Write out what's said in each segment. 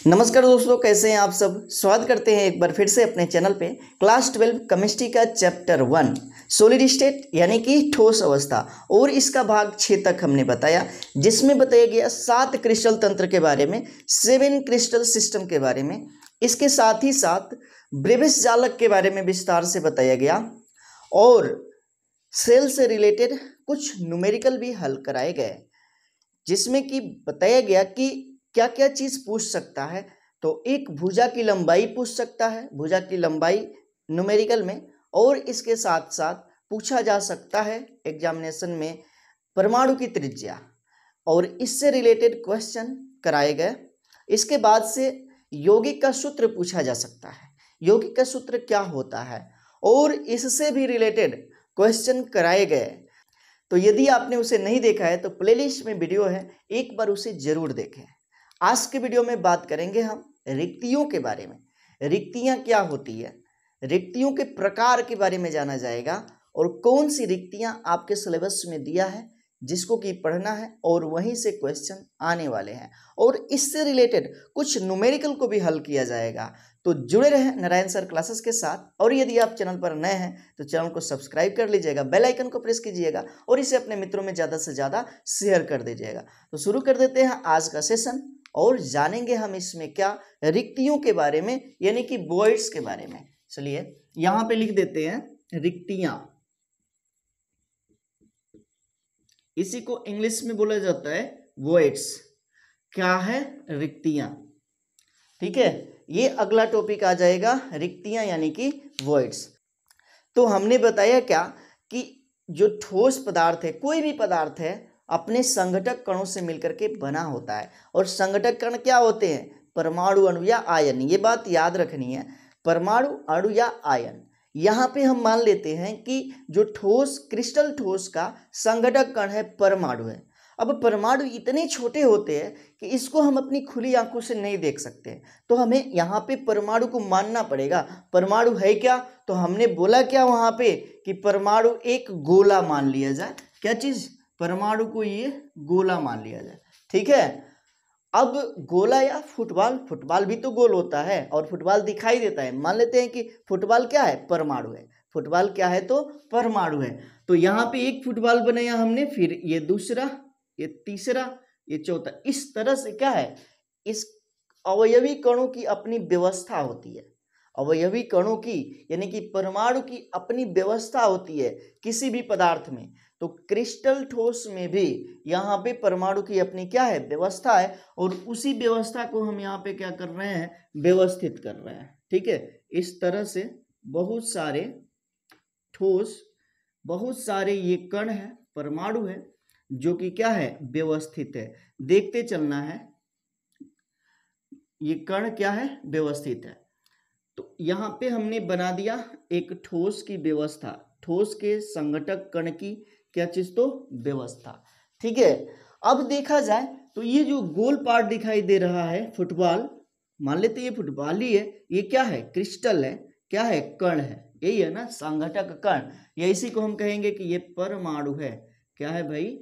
नमस्कार दोस्तों, कैसे हैं आप सब। स्वागत करते हैं एक बार फिर से अपने चैनल पे। क्लास 12 केमिस्ट्री का चैप्टर 1 सॉलिड स्टेट यानी कि ठोस अवस्था और इसका भाग 6 तक हमने बताया, जिसमें बताया गया 7 क्रिस्टल तंत्र के बारे में, 7 क्रिस्टल सिस्टम के बारे में। इसके साथ ही साथ ब्रेविस जालक के बारे में विस्तार से बताया गया और सेल से रिलेटेड कुछ न्यूमेरिकल भी हल कराए गए, जिसमें कि बताया गया कि क्या क्या चीज पूछ सकता है। तो एक भुजा की लंबाई पूछ सकता है, भुजा की लंबाई न्यूमेरिकल में, और इसके साथ साथ पूछा जा सकता है एग्जामिनेशन में परमाणु की त्रिज्या, और इससे रिलेटेड क्वेश्चन कराए गए। इसके बाद से यौगिक का सूत्र पूछा जा सकता है, यौगिक का सूत्र क्या होता है, और इससे भी रिलेटेड क्वेश्चन कराए गए। तो यदि आपने उसे नहीं देखा है तो प्लेलिस्ट में वीडियो है, एक बार उसे जरूर देखें। आज के वीडियो में बात करेंगे हम रिक्तियों के बारे में। रिक्तियां क्या होती है, रिक्तियों के प्रकार के बारे में जाना जाएगा, और कौन सी रिक्तियां आपके सिलेबस में दिया है जिसको कि पढ़ना है, और वहीं से क्वेश्चन आने वाले हैं, और इससे रिलेटेड कुछ न्यूमेरिकल को भी हल किया जाएगा। तो जुड़े रहें नारायण सर क्लासेस के साथ, और यदि आप चैनल पर नए हैं तो चैनल को सब्सक्राइब कर लीजिएगा, बेल आइकन को प्रेस कीजिएगा और इसे अपने मित्रों में ज़्यादा से ज़्यादा शेयर कर दीजिएगा। तो शुरू कर देते हैं आज का सेशन, और जानेंगे हम इसमें क्या, रिक्तियों के बारे में, यानी कि वॉइड्स के बारे में। चलिए यहां पे लिख देते हैं रिक्तियां, इसी को इंग्लिश में बोला जाता है वॉइड्स। क्या है रिक्तियां, ठीक है। ये अगला टॉपिक आ जाएगा, रिक्तियां यानी कि वॉइड्स। तो हमने बताया क्या कि जो ठोस पदार्थ है, कोई भी पदार्थ है, अपने संघटक कणों से मिलकर के बना होता है। और संघटक कण क्या होते हैं, परमाणु, अणु या आयन। ये बात याद रखनी है, परमाणु, अणु या आयन। यहाँ पे हम मान लेते हैं कि जो ठोस, क्रिस्टल ठोस का संघटक कण है परमाणु है। अब परमाणु इतने छोटे होते हैं कि इसको हम अपनी खुली आंखों से नहीं देख सकते, तो हमें यहाँ पे परमाणु को मानना पड़ेगा। परमाणु है क्या, तो हमने बोला क्या वहां पे कि परमाणु एक गोला मान लिया जाए। क्या चीज, परमाणु को ये गोला मान लिया जाए, ठीक है। अब गोला या फुटबॉल, फुटबॉल भी तो गोल होता है और फुटबॉल दिखाई देता है। मान लेते हैं कि फुटबॉल क्या है, परमाणु है। फुटबॉल क्या है, तो परमाणु है। तो यहाँ पे एक फुटबॉल बनाया हमने, फिर ये दूसरा, ये तीसरा, ये चौथा। इस तरह से क्या है, इस अवयवी कणों की अपनी व्यवस्था होती है। अवयवी कणों की यानी कि परमाणु की अपनी व्यवस्था होती है किसी भी पदार्थ में। तो क्रिस्टल ठोस में भी यहाँ पे परमाणु की अपनी क्या है, व्यवस्था है, और उसी व्यवस्था को हम यहाँ पे क्या कर रहे हैं, व्यवस्थित कर रहे हैं, ठीक है। इस तरह से बहुत सारे ठोस, बहुत सारे ये कण है, परमाणु है, जो कि क्या है, व्यवस्थित है। देखते चलना है, ये कण क्या है, व्यवस्थित है। तो यहाँ पे हमने बना दिया एक ठोस की व्यवस्था, ठोस के संघटक कण की क्या चीज, तो व्यवस्था, ठीक है। अब देखा जाए तो ये जो गोल पार्ट दिखाई दे रहा है, फुटबॉल, मान लेते ये फुटबॉल ही है, ये क्या है, क्रिस्टल है, क्या है, कण है, यही है ना, संघटक कण। या इसी को हम कहेंगे कि ये परमाणु है। क्या है भाई,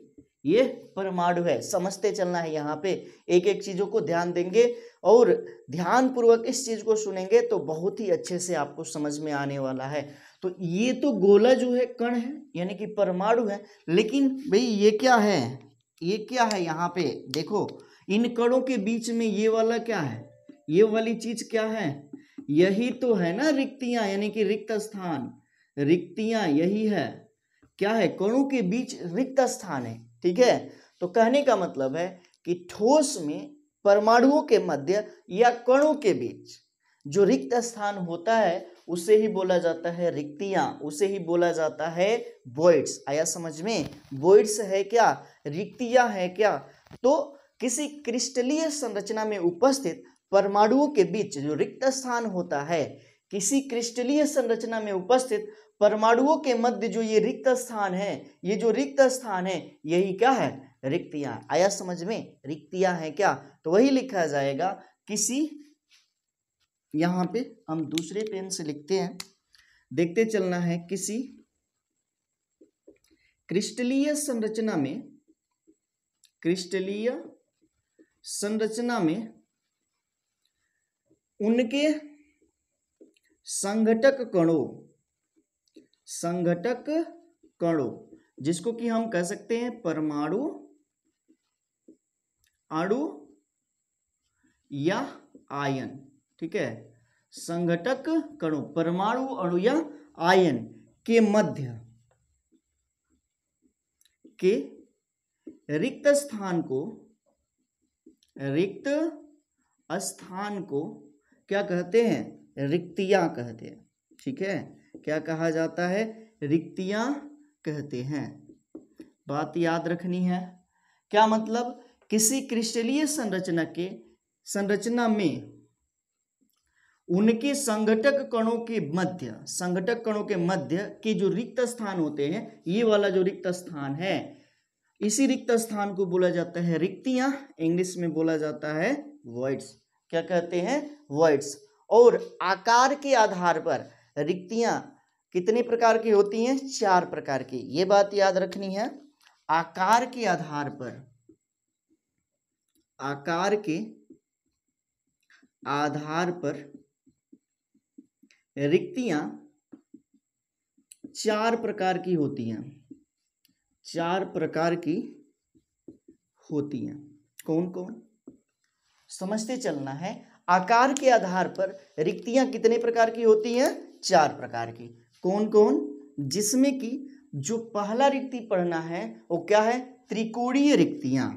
ये परमाणु है। समझते चलना है, यहाँ पे एक एक चीजों को ध्यान देंगे और ध्यान पूर्वक इस चीज को सुनेंगे तो बहुत ही अच्छे से आपको समझ में आने वाला है। तो ये तो गोला जो है कण है, यानी कि परमाणु है, लेकिन भाई ये क्या है, ये क्या है, यहाँ पे देखो इन कणों के बीच में ये वाला क्या है, ये वाली चीज क्या है, यही तो है ना रिक्तियां, यानी कि रिक्त स्थान। रिक्तियां यही है, क्या है, कणों के बीच रिक्त स्थान है, ठीक है। तो कहने का मतलब है कि ठोस में परमाणुओं के मध्य या कणों के बीच जो रिक्त स्थान होता है उसे ही बोला जाता है रिक्तियां, उसे ही बोला जाता है वॉइड्स। आया समझ में, वॉइड्स है क्या, रिक्तियां है क्या। तो किसी क्रिस्टलीय संरचना में उपस्थित परमाणुओं के बीच जो रिक्त स्थान होता है, किसी क्रिस्टलीय संरचना में उपस्थित परमाणुओं के मध्य जो ये रिक्त स्थान है, ये जो रिक्त स्थान है, यही क्या है, रिक्तियां। आया समझ में, रिक्तियां हैं क्या, तो वही लिखा जाएगा किसी, यहां पे हम दूसरे पेन से लिखते हैं, देखते चलना है, किसी क्रिस्टलीय संरचना में, क्रिस्टलीय संरचना में उनके संघटक कणों जिसको कि हम कह सकते हैं परमाणु, अणु या आयन। ठीक है, संघटक कणों, परमाणु, अणु या आयन के मध्य के रिक्त स्थान को क्या कहते हैं? रिक्तियां कहते हैं। ठीक है, क्या कहा जाता है? रिक्तियां कहते हैं। बात याद रखनी है। क्या मतलब? किसी क्रिस्टलीय संरचना में उनके संघटक कणों के मध्य के जो रिक्त स्थान होते हैं, ये वाला जो रिक्त स्थान है, इसी रिक्त स्थान को बोला जाता है रिक्तियां। इंग्लिश में बोला जाता है वॉइड्स। क्या कहते हैं? वॉइड्स। और आकार के आधार पर रिक्तियां कितने प्रकार की होती हैं? 4 प्रकार की। ये बात याद रखनी है। आकार के आधार पर रिक्तियां 4 प्रकार की होती हैं। 4 प्रकार की होती हैं। कौन कौन? समझते चलना है। आकार के आधार पर रिक्तियां कितने प्रकार की होती हैं? 4 प्रकार की। कौन कौन? जिसमें कि जो पहला रिक्ति पढ़ना है वो क्या है? त्रिकोणीय रिक्तियां।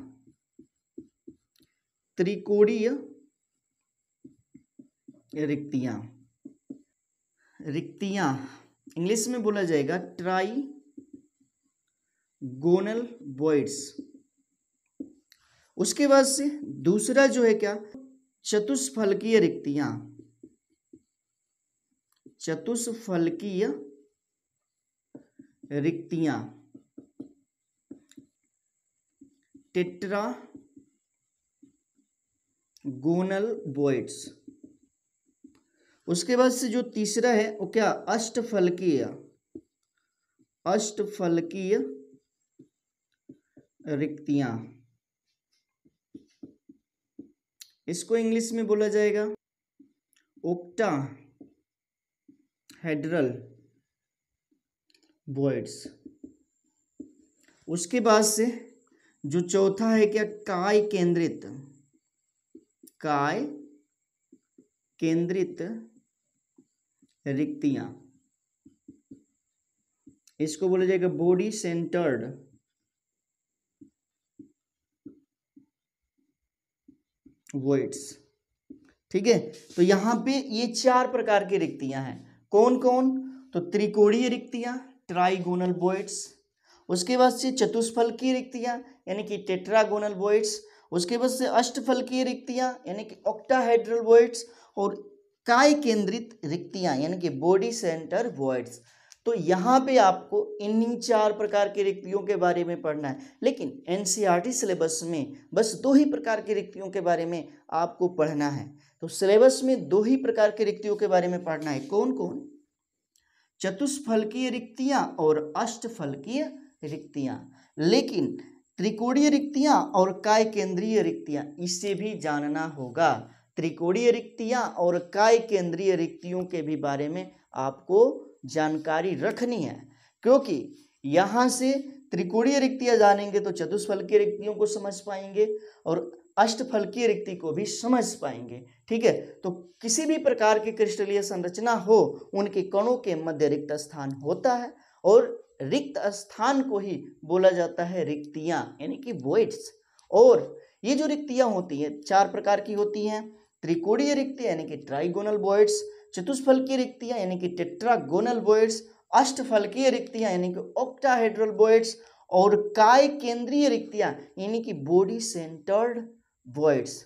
रिक्तियां इंग्लिश में बोला जाएगा ट्राइगोनल वॉइड्स। उसके बाद से दूसरा जो है क्या? चतुष्फलकीय रिक्तियां, टेट्रागोनल वॉइड्स। उसके बाद से जो तीसरा है वो क्या? अष्टफलकीय रिक्तियां। इसको इंग्लिश में बोला जाएगा ओक्टाहेड्रल वॉइड्स। उसके बाद से जो चौथा है क्या? काय केंद्रित रिक्तियां। इसको बोला जाएगा बॉडी सेंटर्ड वॉइड्स। ठीक है, तो यहां पे ये 4 प्रकार की रिक्तियां हैं। कौन कौन? तो त्रिकोणीय रिक्तियां, ट्राइगोनल वॉइड्स। उसके बाद से चतुष्फलकीय रिक्तियां यानी कि टेट्रागोनल वॉइड्स। उसके बाद से अष्टफलकीय रिक्तियां यानी कि ऑक्टाहेड्रल वॉइड्स। और काय केंद्रित रिक्तियां यानी कि बॉडी सेंटर वॉइड्स। तो यहाँ पे आपको इन्हीं 4 प्रकार की रिक्तियों के बारे में पढ़ना है। लेकिन एनसीईआरटी सिलेबस में बस 2 ही प्रकार की रिक्तियों के बारे में आपको पढ़ना है। तो सिलेबस में 2 ही प्रकार की रिक्तियों के बारे में पढ़ना है। कौन कौन? चतुष्फलकीय रिक्तियां और अष्टफलकीय रिक्तियां। लेकिन त्रिकोणीय रिक्तियां और काय केंद्रीय रिक्तियां, इससे भी जानना होगा। त्रिकोणीय रिक्तियां और काय केंद्रीय रिक्तियों के भी बारे में आपको जानकारी रखनी है, क्योंकि यहां से त्रिकोणीय रिक्तियां जानेंगे तो चतुष्फलकीय रिक्तियों को समझ पाएंगे और अष्टफलकीय रिक्ति को भी समझ पाएंगे। ठीक है, तो किसी भी प्रकार की क्रिस्टलीय संरचना हो, उनके कणों के मध्य रिक्त स्थान होता है और रिक्त स्थान को ही बोला जाता है रिक्तियां यानी कि वॉइड्स। और ये जो रिक्तियां होती हैं 4 प्रकार की होती हैं। त्रिकोणीय रिक्तियां यानी कि ट्राइगोनल वॉइड्स, चतुष्फलकीय रिक्तियां यानी कि टेट्रागोनल वॉइड्स, अष्टफलकीय रिक्तियां यानी कि ऑक्टाहेड्रल वॉइड्स और काय केंद्रीय रिक्तियां यानी कि बॉडी सेंटर्ड वॉइड्स।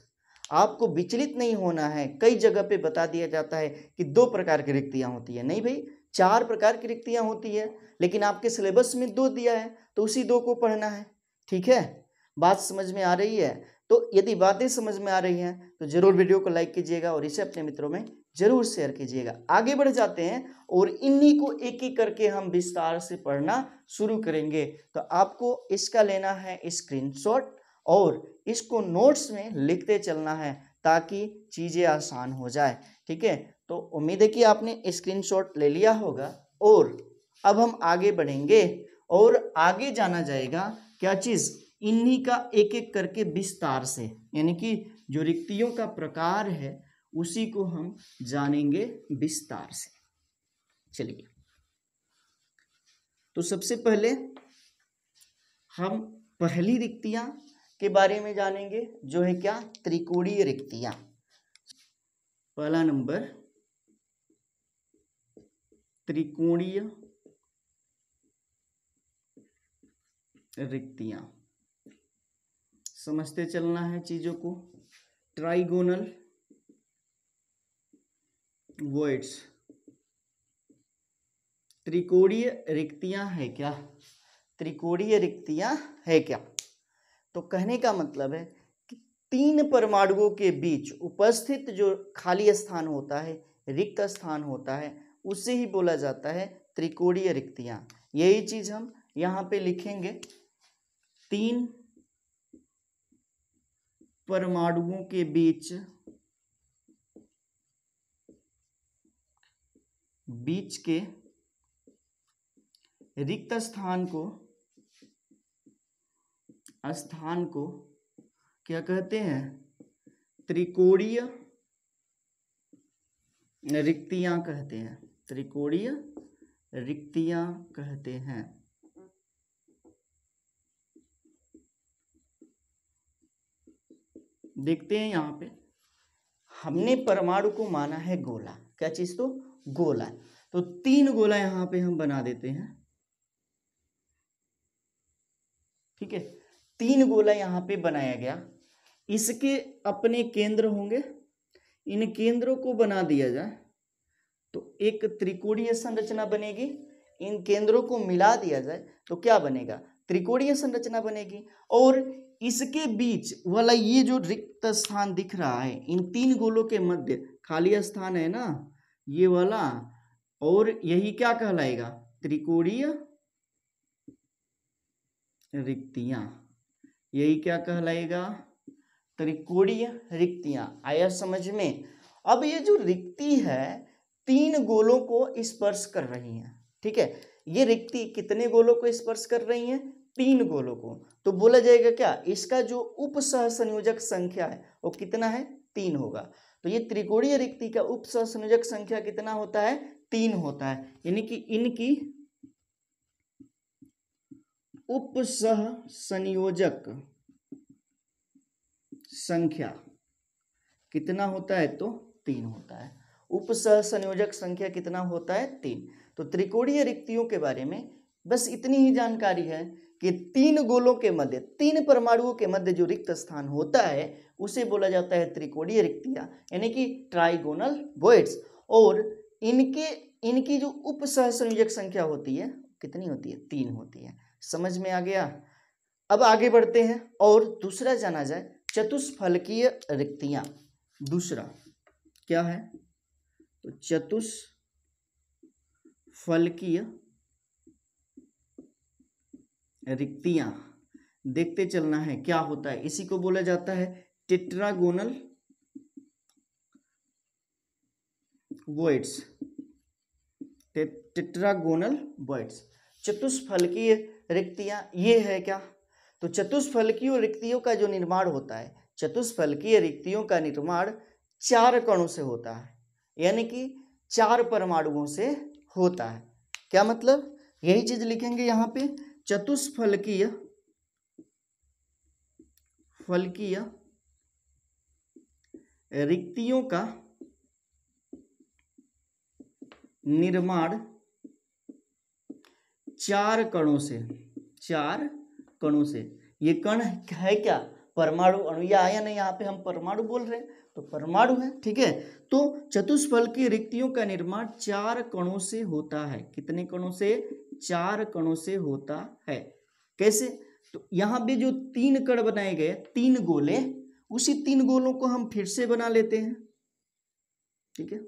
आपको विचलित नहीं होना है। कई जगह पे बता दिया जाता है कि 2 प्रकार की रिक्तियां होती है। नहीं भाई, 4 प्रकार की रिक्तियां होती है, लेकिन आपके सिलेबस में 2 दिया है तो उसी 2 को पढ़ना है। ठीक है, बात समझ में आ रही है? तो यदि बातें समझ में आ रही हैं तो जरूर वीडियो को लाइक कीजिएगा और इसे अपने मित्रों में जरूर शेयर कीजिएगा। आगे बढ़ जाते हैं और इन्हीं को एक एक करके हम विस्तार से पढ़ना शुरू करेंगे। तो आपको इसका लेना है स्क्रीनशॉट और इसको नोट्स में लिखते चलना है, ताकि चीज़ें आसान हो जाए। ठीक है, तो उम्मीद है कि आपने स्क्रीनशॉट ले लिया होगा। और अब हम आगे बढ़ेंगे और आगे जाना जाएगा क्या चीज़, इन्हीं का एक एक करके विस्तार से, यानी कि जो रिक्तियों का प्रकार है उसी को हम जानेंगे विस्तार से। चलिए, तो सबसे पहले हम पहली रिक्तियां के बारे में जानेंगे, जो है क्या, त्रिकोणीय रिक्तियां। पहला नंबर त्रिकोणीय रिक्तियां। समझते चलना है चीजों को। ट्राइगोनल वॉइड्स, त्रिकोणीय रिक्तियां है क्या, त्रिकोणीय रिक्तियां है क्या। तो कहने का मतलब है कि तीन परमाणुओं के बीच उपस्थित जो खाली स्थान होता है, रिक्त स्थान होता है, उसे ही बोला जाता है त्रिकोणीय रिक्तियां। यही चीज हम यहाँ पे लिखेंगे, तीन परमाणुओं के बीच के रिक्त स्थान को क्या कहते हैं, त्रिकोणीय रिक्तियां कहते हैं, त्रिकोणीय रिक्तियां कहते हैं। देखते हैं यहाँ पे, हमने परमाणु को माना है गोला, क्या चीज, तो गोला। तो तीन गोला यहाँ पे हम बना देते हैं। ठीक है, तीन गोला यहाँ पे बनाया गया, इसके अपने केंद्र होंगे, इन केंद्रों को बना दिया जाए तो एक त्रिकोणीय संरचना बनेगी। इन केंद्रों को मिला दिया जाए तो क्या बनेगा, त्रिकोणीय संरचना बनेगी। और इसके बीच वाला ये जो रिक्त स्थान दिख रहा है, इन तीन गोलों के मध्य खाली स्थान है ना, ये वाला, और यही क्या कहलाएगा, त्रिकोणीय रिक्तियां। यही क्या कहलाएगा, त्रिकोणीय रिक्तियां। आया समझ में। अब ये जो रिक्ति है तीन गोलों को स्पर्श कर रही है। ठीक है, ये रिक्ति कितने गोलों को स्पर्श कर रही है, तीन गोलों को। तो बोला जाएगा क्या, इसका जो उपसहसंयोजक संख्या है वो कितना है, तीन होगा। तो ये त्रिकोणीय रिक्ति का उपसहसंयोजक संख्या कितना होता है, तीन होता है। यानी कि इनकी उपसहसंयोजक संख्या कितना होता है, तो तीन होता है। उपसहसंयोजक संख्या कितना होता है, तीन। तो त्रिकोणीय रिक्तियों के बारे में बस इतनी ही जानकारी है कि तीन गोलों के मध्य, तीन परमाणुओं के मध्य जो रिक्त स्थान होता है उसे बोला जाता है त्रिकोणीय रिक्तियां, यानी कि ट्राइगोनल वॉइड्स। और इनकी जो उपसहसंयोजक संख्या होती है कितनी होती है, तीन होती है। समझ में आ गया। अब आगे बढ़ते हैं और दूसरा जाना जाए, चतुष्फलकीय रिक्तियां। दूसरा क्या है, तो चतुष्फलकीय रिक्तियां। देखते चलना है क्या होता है, इसी को बोला जाता है टेट्रागोनल वॉइड्स। टेट्रागोनल वॉइड्स, चतुष्फलकीय रिक्तियां ये है क्या। तो चतुष्फलकीय रिक्तियों का जो निर्माण होता है, चतुष्फलकीय रिक्तियों का निर्माण चार कणों से होता है, यानी कि चार परमाणुओं से होता है। क्या मतलब, यही चीज लिखेंगे यहाँ पे, चतुष्फलकीय रिक्तियों का निर्माण चार कणों से, चार कणों से। ये कण है क्या, परमाणु अणु, या आया नहीं, यहाँ पे हम परमाणु बोल रहे हैं तो परमाणु है। ठीक है, तो चतुष्फलकीय रिक्तियों का निर्माण चार कणों से होता है। कितने कणों से, चार कणों से होता है। कैसे, तो यहाँ पे जो तीन कण बनाए गए, तीन गोले, उसी तीन गोलों को हम फिर से बना लेते हैं। ठीक है,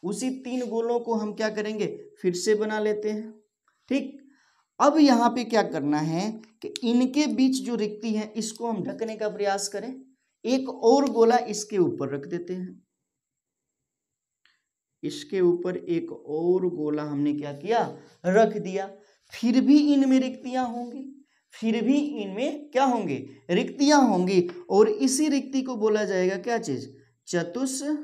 उसी तीन गोलों को हम क्या करेंगे, फिर से बना लेते हैं। ठीक, अब यहाँ पे क्या करना है कि इनके बीच जो रिक्ति है इसको हम ढकने का प्रयास करें। एक और गोला इसके ऊपर रख देते हैं, इसके ऊपर एक और गोला हमने क्या किया, रख दिया। फिर भी इनमें रिक्तियां होंगी, फिर भी इनमें क्या होंगे, रिक्तियां होंगी। और इसी रिक्ति को बोला जाएगा क्या चीज, चतुष्फलकीय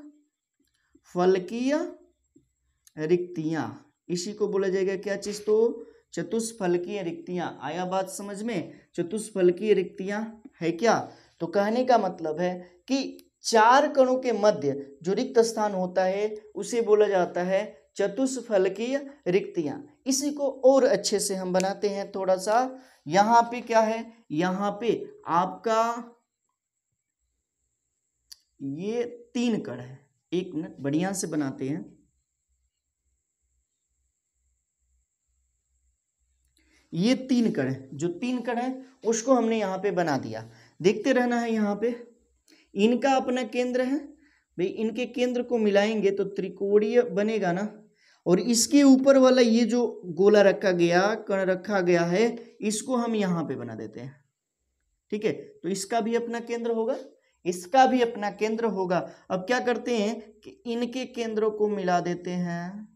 रिक्तियां। इसी को बोला जाएगा क्या चीज, तो चतुष्फलकीय रिक्तियां। आया बात समझ में, चतुष्फलकीय रिक्तियां है क्या। तो कहने का मतलब है कि चार कणों के मध्य जो रिक्त स्थान होता है उसे बोला जाता है चतुष्फलकीय रिक्तियां। इसी को और अच्छे से हम बनाते हैं थोड़ा सा। यहाँ पे क्या है, यहाँ पे आपका ये 3 कण है। एक मिनट बढ़िया से बनाते हैं। ये 3 कण है, जो 3 कण है उसको हमने यहाँ पे बना दिया। देखते रहना है। यहाँ पे इनका अपना केंद्र है भाई, इनके केंद्र को मिलाएंगे तो त्रिकोणीय बनेगा ना। और इसके ऊपर वाला ये जो गोला रखा गया, कण रखा गया है, इसको हम यहाँ पे बना देते हैं। ठीक है, तो इसका भी अपना केंद्र होगा, इसका भी अपना केंद्र होगा। अब क्या करते हैं कि इनके केंद्रों को मिला देते हैं,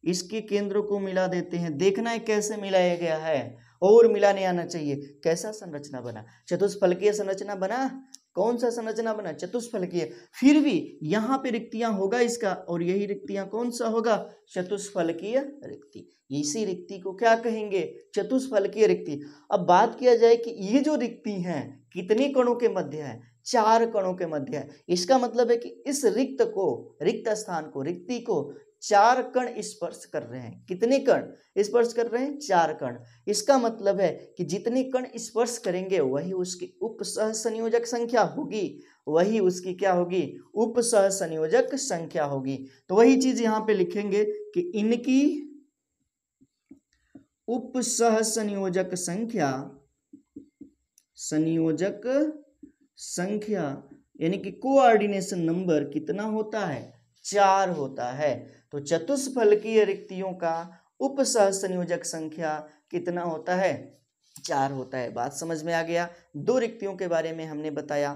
इसके केंद्रों को मिला देते हैं। देखना है कैसे मिलाया गया है, और मिलाने आना चाहिए। कैसा संरचना बना, चतुष्फलकीय संरचना बना। कौन सा संरचना बना, चतुष्फलकीय। फिर भी यहाँ पे रिक्तियां होगा इसका, और यही रिक्तियां कौन सा होगा, चतुष्फलकीय रिक्ति। इसी रिक्ति को क्या कहेंगे, चतुष्फलकीय रिक्ति। अब बात किया जाए कि ये जो रिक्ति है कितने कणों के मध्य है, 4 कणों के मध्य है। इसका मतलब है कि इस रिक्त को, रिक्त स्थान को, रिक्ति को 4 कण स्पर्श कर रहे हैं। कितने कण स्पर्श कर रहे हैं, 4 कण। इसका मतलब है कि जितने कण स्पर्श करेंगे वही उसकी उपसहसंयोजक संख्या होगी, वही उसकी क्या होगी, उपसहसंयोजक संख्या होगी। तो वही चीज यहाँ पे लिखेंगे कि इनकी उपसहसंयोजक संख्या, संयोजक संख्या यानी कि कोऑर्डिनेशन नंबर कितना होता है, 4 होता है। तो चतुष्फलकीय रिक्तियों का उपसहसंयोजक संख्या कितना होता है, 4 होता है। बात समझ में आ गया। 2 रिक्तियों के बारे में हमने बताया।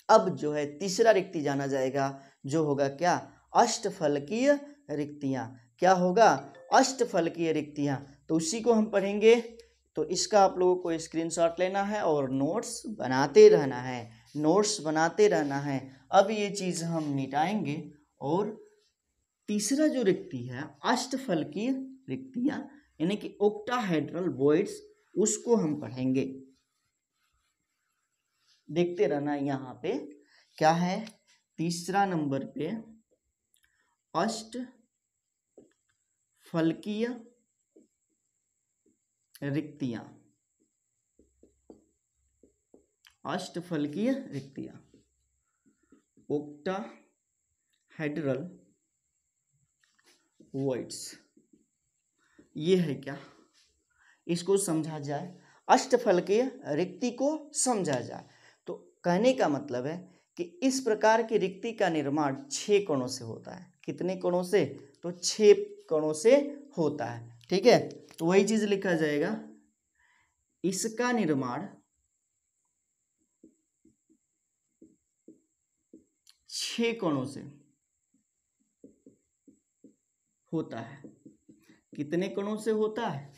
अब जो है तीसरा रिक्ति जाना जाएगा, जो होगा क्या, अष्टफलकीय रिक्तियां। क्या होगा, अष्टफलकीय रिक्तियां। तो उसी को हम पढ़ेंगे। तो इसका आप लोगों को स्क्रीनशॉट लेना है और नोट्स बनाते रहना है, नोट्स बनाते रहना है। अब ये चीज हम मिटाएंगे और तीसरा जो रिक्ति है अष्टफलकीय रिक्तियां यानी कि ओक्टाहेड्रल वॉइड्स, उसको हम पढ़ेंगे। देखते रहना। यहाँ पे क्या है, तीसरा नंबर पे अष्टफलकीय रिक्तियां, अष्टफलकीय रिक्तियां, ओक्टाहेड्रल वॉइड्स। ये है क्या, इसको समझा जाए, अष्टफलकीय रिक्ति को समझा जाए। तो कहने का मतलब है कि इस प्रकार की रिक्ति का निर्माण 6 कणों से होता है। कितने कणों से, तो 6 कणों से होता है। ठीक है, तो वही चीज लिखा जाएगा, इसका निर्माण 6 कणों से होता है। कितने कणों से होता है,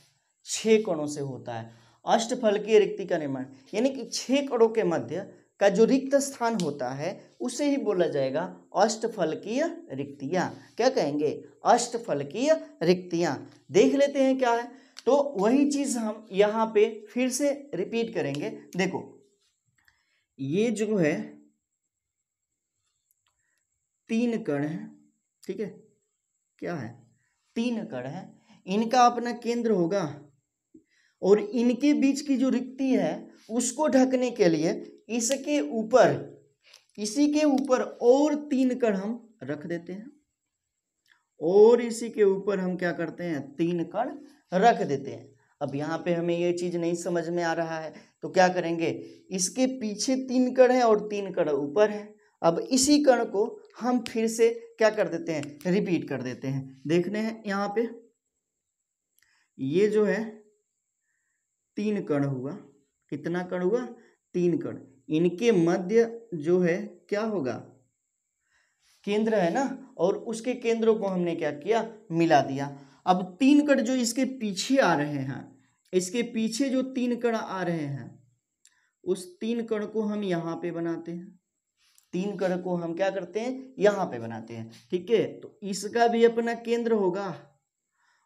6 कणों से होता है अष्टफलकीय रिक्ति का निर्माण। यानी कि 6 कणों के मध्य का जो रिक्त स्थान होता है उसे ही बोला जाएगा अष्टफलकीय रिक्तियां। क्या कहेंगे, अष्टफलकीय रिक्तियां। देख लेते हैं क्या है। तो वही चीज हम यहाँ पे फिर से रिपीट करेंगे। देखो ये जो है 3 कण है, ठीक है, क्या है, 3 कण है। इनका अपना केंद्र होगा और इनके बीच की जो रिक्ति है उसको ढकने के लिए इसके ऊपर, इसी के ऊपर और 3 कण हम रख देते हैं, और इसी के ऊपर हम क्या करते हैं, 3 कण रख देते हैं। अब यहाँ पे हमें ये चीज नहीं समझ में आ रहा है तो क्या करेंगे, इसके पीछे 3 कण है और 3 कण ऊपर है। अब इसी कण को हम फिर से क्या कर देते हैं, रिपीट कर देते हैं। देखने हैं यहाँ पे, ये जो है 3 कण हुआ, कितना कण हुआ, 3 कण। इनके मध्य जो है क्या होगा, केंद्र है ना, और उसके केंद्रों को हमने क्या किया, मिला दिया। अब 3 कण जो इसके पीछे आ रहे हैं, इसके पीछे जो 3 कण आ रहे हैं, उस 3 कण को हम यहाँ पे बनाते हैं। 3 कण को हम क्या करते हैं, यहाँ पे बनाते हैं। ठीक है, तो इसका भी अपना केंद्र होगा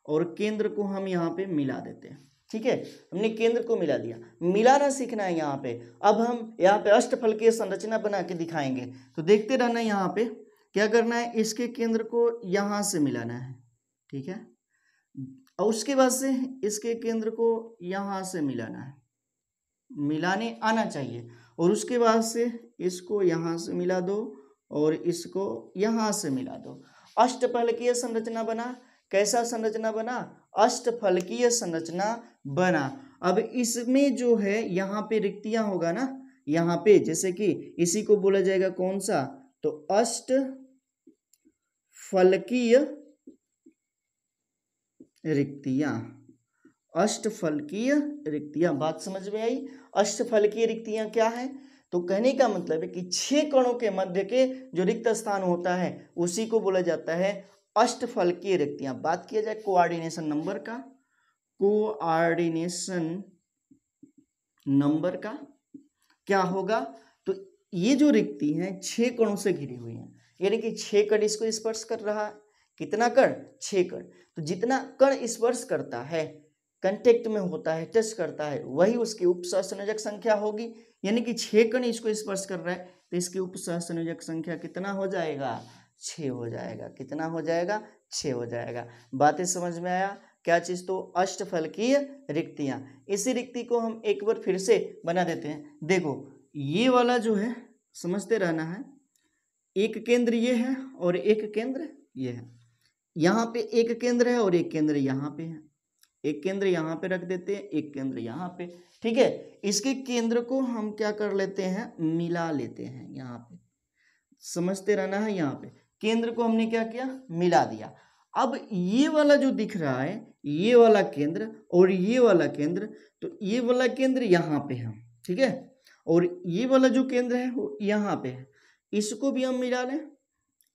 और केंद्र को हम यहाँ पे मिला देते हैं। ठीक है, हमने केंद्र को मिला दिया। मिलाना सीखना है यहाँ पे। अब हम यहाँ पे अष्टफलकीय संरचना बना के दिखाएंगे, तो देखते रहना। यहाँ पे क्या करना है, इसके केंद्र को यहाँ से मिलाना है। ठीक है, और उसके बाद से इसके केंद्र को यहाँ से मिलाना है, मिलाने आना चाहिए। और उसके बाद से इसको यहाँ से मिला दो और इसको यहाँ से मिला दो। अष्टफलकीय संरचना बना। कैसा संरचना बना, अष्टफलकीय संरचना बना। अब इसमें जो है यहाँ पे रिक्तियां होगा ना, यहाँ पे जैसे कि इसी को बोला जाएगा कौन सा, तो अष्टफलकीय रिक्तियां। अष्टफलकीय रिक्तियां, बात समझ में आई। अष्टफलकीय रिक्तियां क्या है, तो कहने का मतलब है कि 6 कणों के मध्य के जो रिक्त स्थान होता है उसी को बोला जाता है अष्टफलकीय रिक्तियां। बात किया जाए कोऑर्डिनेशन नंबर का, कोऑर्डिनेशन नंबर का क्या होगा, तो ये जो रिक्ति हैं 6 कणों से घिरी हुई हैं, यानी कि 6 कण इसको स्पर्श कर रहा है। कितना कण, 6 कण। तो जितना कण स्पर्श करता है, कांटेक्ट में होता है, टच करता है, वही उसकी उपसहसंयोजक संख्या होगी। यानी कि 6 कण इसको स्पर्श कर रहा है, तो इसकी उपसहसंयोजक संख्या कितना हो जाएगा, 6 हो जाएगा। कितना हो जाएगा, 6 हो जाएगा। बातें समझ में आया क्या चीज, तो अष्टफलकीय रिक्तियां। इसी रिक्ति को हम एक बार फिर से बना देते हैं। देखो ये वाला जो है, समझते रहना है, एक केंद्र ये है और एक केंद्र ये है। यहाँ पे एक केंद्र है और एक केंद्र यहाँ पे है। एक केंद्र यहाँ पे रख देते हैं, एक केंद्र यहाँ पे। ठीक है, इसके केंद्र को हम क्या कर लेते हैं, मिला लेते हैं। यहाँ पे समझते रहना है, यहाँ पे केंद्र को हमने क्या किया, मिला दिया। अब ये वाला जो दिख रहा है, ये वाला केंद्र और ये वाला केंद्र, तो ये वाला केंद्र यहाँ पे है। ठीक है, और ये वाला जो केंद्र है वो यहाँ पे है। इसको भी हम मिला लें,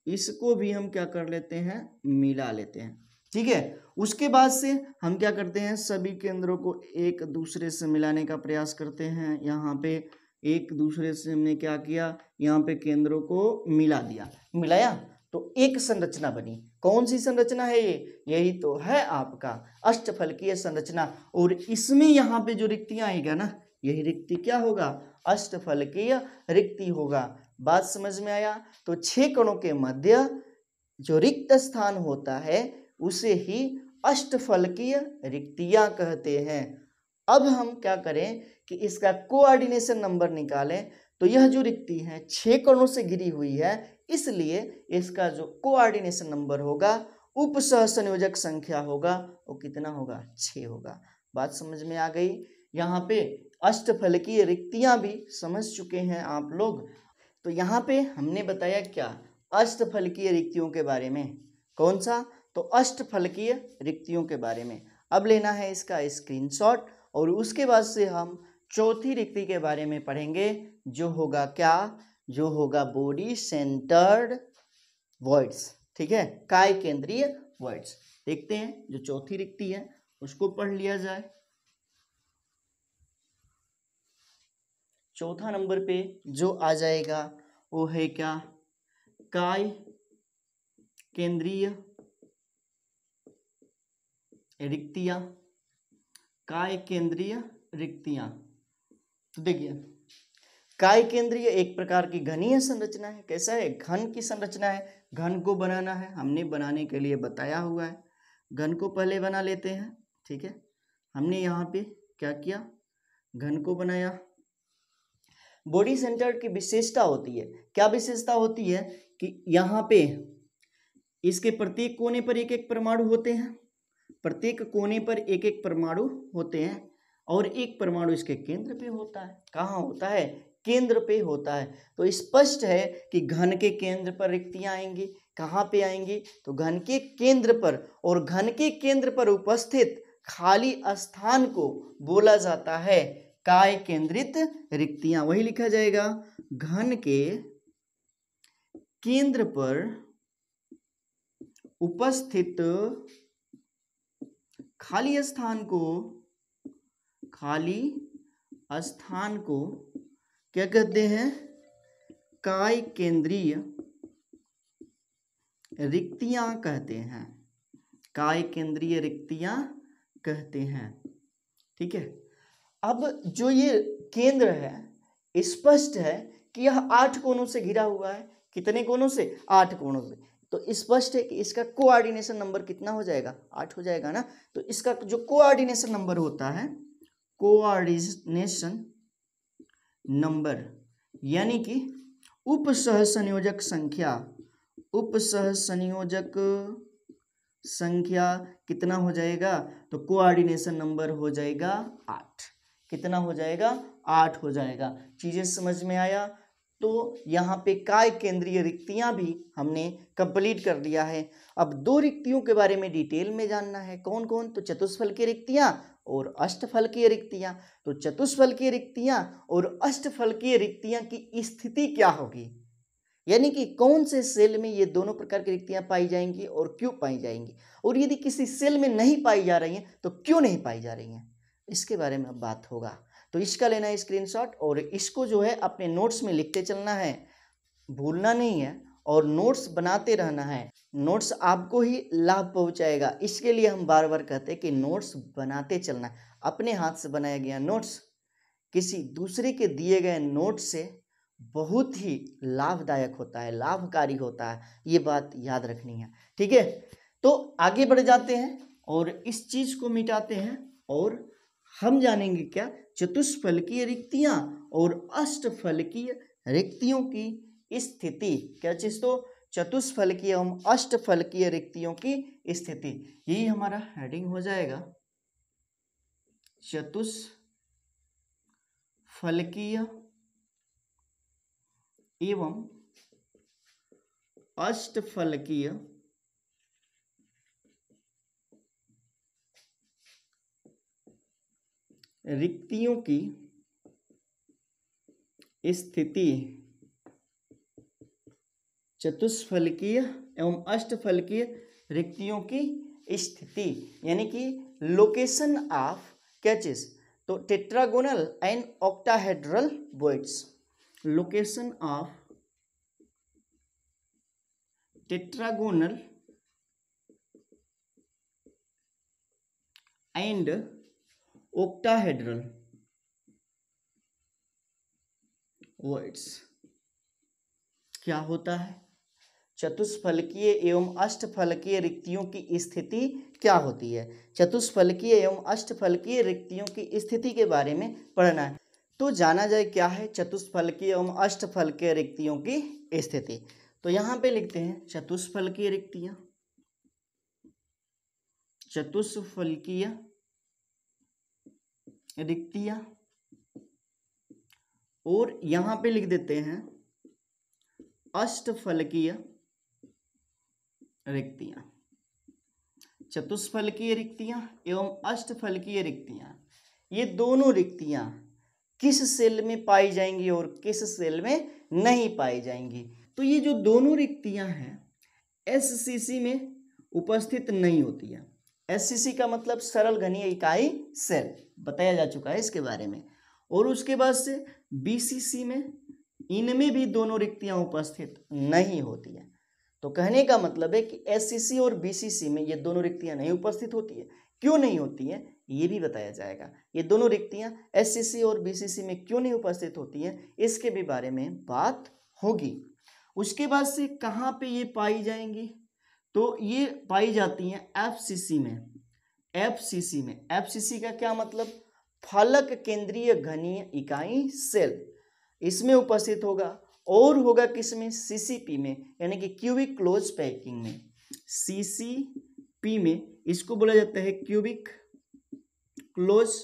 इसको भी हम क्या कर लेते हैं, मिला लेते हैं। ठीक है, उसके बाद से हम क्या करते हैं, सभी केंद्रों को एक दूसरे से मिलाने का प्रयास करते हैं। यहाँ पे एक दूसरे से हमने क्या किया, यहाँ पे केंद्रों को मिला दिया। मिलाया तो एक संरचना बनी। कौन सी संरचना है ये, यही तो है आपका अष्टफलकीय संरचना। और इसमें यहाँ पे जो रिक्तियां आएगा ना, यही रिक्ति क्या होगा, अष्टफलकीय रिक्ति होगा। बात समझ में आया। तो 6 कणों के मध्य जो रिक्त स्थान होता है उसे ही अष्टफलकीय रिक्तियां कहते हैं। अब हम क्या करें कि इसका कोऑर्डिनेशन नंबर निकालें। तो यह जो रिक्ति है 6 कणों से घिरी हुई है, इसलिए इसका जो कोऑर्डिनेशन नंबर होगा, उपसहसंयोजक संख्या होगा, वो कितना होगा, 6 होगा। बात समझ में आ गई। यहाँ पे अष्टफलकीय रिक्तियां भी समझ चुके हैं आप लोग। तो यहाँ पे हमने बताया क्या, अष्टफलकीय रिक्तियों के बारे में। कौन सा, तो अष्टफलकीय रिक्तियों के बारे में। अब लेना है इसका स्क्रीनशॉट और उसके बाद से हम चौथी रिक्ति के बारे में पढ़ेंगे, जो होगा क्या, जो होगा बॉडी सेंटर्ड वॉइड्स। ठीक है, काय केंद्रीय वॉइड्स। देखते हैं जो चौथी रिक्ति है उसको पढ़ लिया जाए। चौथा नंबर पे जो आ जाएगा वो है क्या, काय केंद्रीय रिक्तियां। काय केंद्रीय रिक्तियां, तो देखिए काय केंद्रीय एक प्रकार की घनीय संरचना है। कैसा है, घन की संरचना है। घन को बनाना है, हमने बनाने के लिए बताया हुआ है। घन को पहले बना लेते हैं। ठीक है, हमने यहाँ पे क्या किया, घन को बनाया। बॉडी सेंटर्ड की विशेषता होती है, क्या विशेषता होती है कि यहाँ पे इसके प्रत्येक कोने पर एक एक परमाणु होते हैं। प्रत्येक कोने पर एक एक परमाणु होते हैं और एक परमाणु इसके केंद्र पे होता है। कहाँ होता है, केंद्र पे होता है। तो स्पष्ट है कि घन के केंद्र पर रिक्तियां आएंगी। कहाँ पे आएंगी, तो घन के केंद्र पर। और घन के केंद्र पर उपस्थित खाली स्थान को बोला जाता है काय केंद्रित रिक्तियां, वही लिखा जाएगा घन के केंद्र पर उपस्थित खाली स्थान को क्या कहते हैं? काय केंद्रीय रिक्तियां कहते हैं। काय केंद्रीय रिक्तियां कहते हैं। ठीक है। अब जो ये केंद्र है स्पष्ट है कि यह 8 कोणों से घिरा हुआ है। कितने कोणों से? 8 कोणों से। तो स्पष्ट है कि इसका कोऑर्डिनेशन नंबर कितना हो जाएगा? 8 हो जाएगा ना। तो इसका जो कोऑर्डिनेशन नंबर होता है, कोऑर्डिनेशन नंबर यानी कि उपसहसंयोजक संख्या कितना हो जाएगा? तो कोऑर्डिनेशन नंबर हो जाएगा 8। कितना हो जाएगा? 8 हो जाएगा। चीजें समझ में आया? तो यहाँ पे काय केंद्रीय रिक्तियां भी हमने कंप्लीट कर दिया है। अब 2 रिक्तियों के बारे में डिटेल में जानना है। कौन कौन? तो चतुष्फलकीय रिक्तियां और अष्टफलकीय रिक्तियां। तो चतुष्फलकीय रिक्तियां और अष्टफलकीय रिक्तियां की स्थिति क्या होगी, यानी कि कौन से सेल में ये दोनों प्रकार की रिक्तियां पाई जाएंगी और क्यों पाई जाएंगी, और यदि किसी सेल में नहीं पाई जा रही हैं तो क्यों नहीं पाई जा रही हैं, इसके बारे में अब बात होगा। तो इसका लेना है स्क्रीनशॉट और इसको जो है अपने नोट्स में लिखते चलना है, भूलना नहीं है और नोट्स बनाते रहना है। नोट्स आपको ही लाभ पहुंचाएगा, इसके लिए हम बार बार कहते हैं कि नोट्स बनाते चलना। अपने हाथ से बनाया गया नोट्स किसी दूसरे के दिए गए नोट से बहुत ही लाभदायक होता है, लाभकारी होता है। ये बात याद रखनी है। ठीक है। तो आगे बढ़ जाते हैं और इस चीज को मिटाते हैं और हम जानेंगे क्या? चतुष्फलकीय रिक्तियां और अष्टफलकीय रिक्तियों की स्थिति। क्या चीज? तो चतुष्फलकीय एवं अष्टफलकीय रिक्तियों की स्थिति। यही हमारा हेडिंग हो जाएगा, चतुष्फलकीय एवं अष्टफलकीय रिक्तियों की स्थिति। चतुष्फलकीय एवं अष्टफलकीय रिक्तियों की स्थिति यानी कि लोकेशन ऑफ क्या चीज? तो tetragonal and octahedral voids. Location of tetragonal and octahedral voids क्या होता है? चतुष्फलकीय एवं अष्टफलकीय रिक्तियों की स्थिति क्या होती है? चतुष्फलकीय एवं अष्टफलकीय रिक्तियों की स्थिति के बारे में पढ़ना है। तो जाना जाए क्या है चतुष्फलकीय एवं अष्टफलकीय रिक्तियों की स्थिति। तो यहाँ पे लिखते हैं चतुष्फलकीय रिक्तियां, चतुष्फलकीय रिक्तियां, और यहाँ पे लिख देते हैं अष्टफलकीय रिक्तियां। चतुष्फलकीय रिक्तियां एवं अष्टफलकीय रिक्तियां, ये दोनों रिक्तियां किस सेल में पाई जाएंगी और किस सेल में नहीं पाई जाएंगी। तो ये जो दोनों रिक्तियां हैं एससीसी में उपस्थित नहीं होती है। एससीसी का मतलब सरल घनीय इकाई सेल, बताया जा चुका है इसके बारे में। और उसके बाद से बीसीसी में इनमें भी दोनों रिक्तियां उपस्थित नहीं होती है। तो कहने का मतलब है कि एससीसी और बीसीसी में ये दोनों रिक्तियां नहीं उपस्थित होती है। क्यों नहीं होती है ये भी बताया जाएगा। ये दोनों रिक्तियां एससीसी और बीसीसी में क्यों नहीं उपस्थित होती हैं इसके भी बारे में बात होगी। उसके बाद से कहाँ पे ये पाई जाएंगी? तो ये पाई जाती हैं एफसीसी में। एफसीसी में, एफसीसी का क्या मतलब? फलक केंद्रीय घनीय इकाई सेल, इसमें उपस्थित होगा। और होगा किसमें? सीसीपी में, यानी कि क्यूबिक क्लोज पैकिंग में। सीसीपी में इसको बोला जाता है cubic close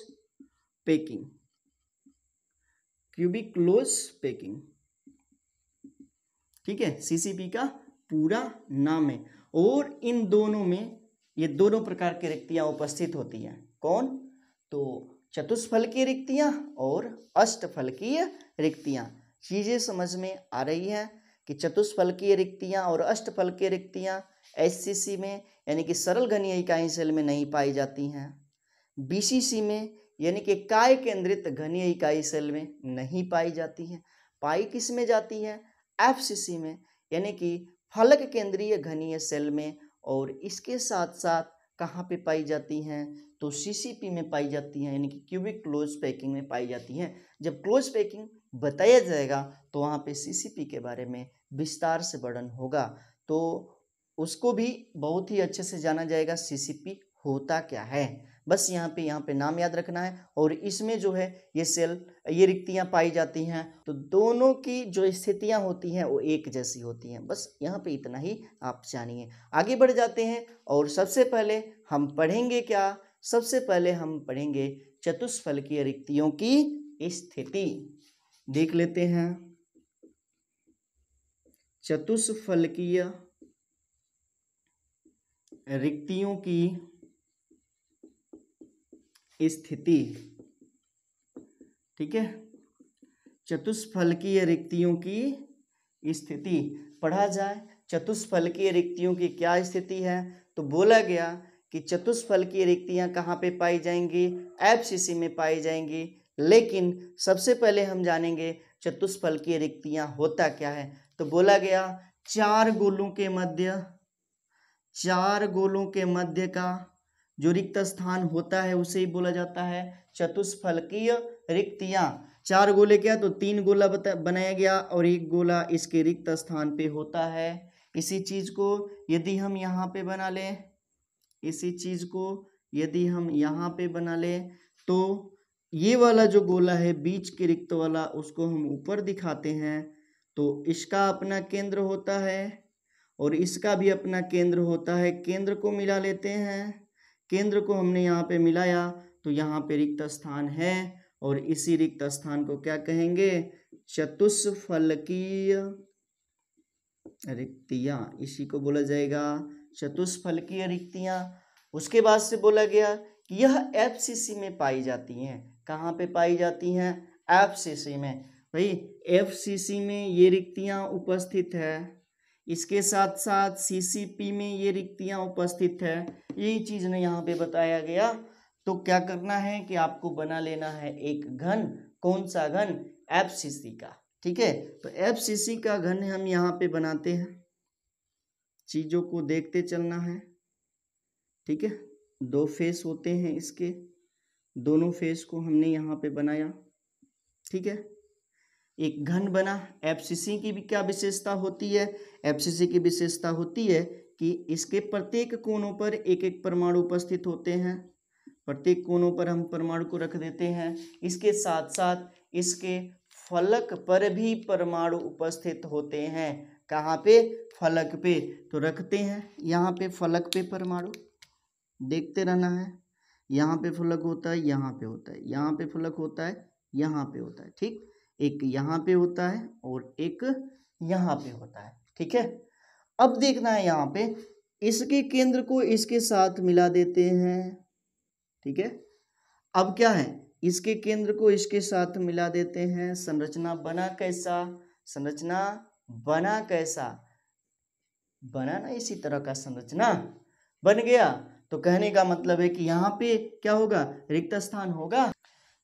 packing, cubic close packing. ठीक है, सीसीपी का पूरा नाम है। और इन दोनों में ये दोनों प्रकार की रिक्तियां उपस्थित होती हैं। कौन? तो चतुष्फलकीय रिक्तियां और अष्टफलकीय रिक्तियां। चीजें समझ में आ रही हैं कि चतुष्फलकीय रिक्तियां और अष्टफलकीय रिक्तियां एचसीसी में यानी कि सरल घनीय इकाई सेल में नहीं पाई जाती हैं, बीसीसी में यानी कि काय केंद्रित घनीय इकाई सेल में नहीं पाई जाती हैं। पाई किस में जाती है? एफसीसी में यानी कि फलक केंद्रीय घनीय सेल में। और इसके साथ साथ कहाँ पे पाई जाती हैं? तो सीसीपी में पाई जाती हैं यानी कि क्यूबिक क्लोज पैकिंग में पाई जाती हैं। जब क्लोज पैकिंग बताया जाएगा तो वहाँ पे सीसीपी के बारे में विस्तार से वर्णन होगा, तो उसको भी बहुत ही अच्छे से जाना जाएगा सीसीपी होता क्या है। बस यहाँ पे नाम याद रखना है। और इसमें जो है ये रिक्तियां पाई जाती हैं, तो दोनों की जो स्थितियां होती हैं वो एक जैसी होती हैं। बस यहाँ पे इतना ही आप जानिए। आगे बढ़ जाते हैं और सबसे पहले हम पढ़ेंगे क्या? सबसे पहले हम पढ़ेंगे चतुष्फलकीय रिक्तियों की स्थिति। देख लेते हैं चतुष्फलकीय रिक्तियों की स्थिति। ठीक है, चतुष्फलकीय रिक्तियों की स्थिति पढ़ा जाए। चतुष्फलकीय रिक्तियों की क्या स्थिति है? तो बोला गया कि चतुष्फलकीय रिक्तियां कहाँ पे पाई जाएंगी? एफसीसी में पाई जाएंगी। लेकिन सबसे पहले हम जानेंगे चतुष्फलकीय रिक्तियां होता क्या है। तो बोला गया चार गोलों के मध्य का जो रिक्त स्थान होता है उसे ही बोला जाता है चतुष्फलकीय रिक्तियां। चार गोले क्या? तो तीन गोला बनाया गया और एक गोला इसके रिक्त स्थान पे होता है। इसी चीज को यदि हम यहाँ पे बना लें, तो ये वाला जो गोला है बीच के रिक्त वाला, उसको हम ऊपर दिखाते हैं तो इसका अपना केंद्र होता है और इसका भी अपना केंद्र होता है। केंद्र को मिला लेते हैं, केंद्र को हमने यहाँ पे मिलाया तो यहाँ पे रिक्त स्थान है और इसी रिक्त स्थान को क्या कहेंगे? चतुष्फलकीय रिक्तियां। इसी को बोला जाएगा चतुष्फलकीय रिक्तियां। उसके बाद से बोला गया कि यह एफसीसी में पाई जाती हैं। कहाँ पे पाई जाती हैं? एफसीसी में। भाई एफसीसी में ये रिक्तियां उपस्थित है, इसके साथ साथ सीसीपी में ये रिक्तियां उपस्थित है। यही चीज ने यहाँ पे बताया गया। तो क्या करना है कि आपको बना लेना है एक घन। कौन सा घन? एफसीसी का। ठीक है, तो एफसीसी का घन हम यहाँ पे बनाते हैं, चीजों को देखते चलना है। ठीक है, दो फेस होते हैं इसके, दोनों फेस को हमने यहाँ पे बनाया। ठीक है, एक घन बना। एफसीसी की भी क्या विशेषता होती है? एफसीसी की विशेषता होती है कि इसके प्रत्येक कोनों पर एक एक परमाणु उपस्थित होते हैं। प्रत्येक कोनों पर हम परमाणु को रख देते हैं। इसके साथ साथ इसके फलक पर भी परमाणु उपस्थित होते हैं। कहाँ पे? फलक पे। तो रखते हैं यहाँ पे फलक पे परमाणु, देखते रहना है। यहाँ पे फलक होता है, यहाँ पे होता है, यहाँ पे फलक होता है, यहाँ पे होता है। ठीक, एक यहाँ पे होता है और एक यहाँ पे होता है। ठीक है, अब देखना है यहाँ पे इसके केंद्र को इसके साथ मिला देते हैं। ठीक है, अब क्या है? इसके केंद्र को इसके साथ मिला देते हैं। संरचना बना कैसा? बना ना इसी तरह का संरचना बन गया। तो कहने का मतलब है कि यहाँ पे क्या होगा? रिक्त स्थान होगा।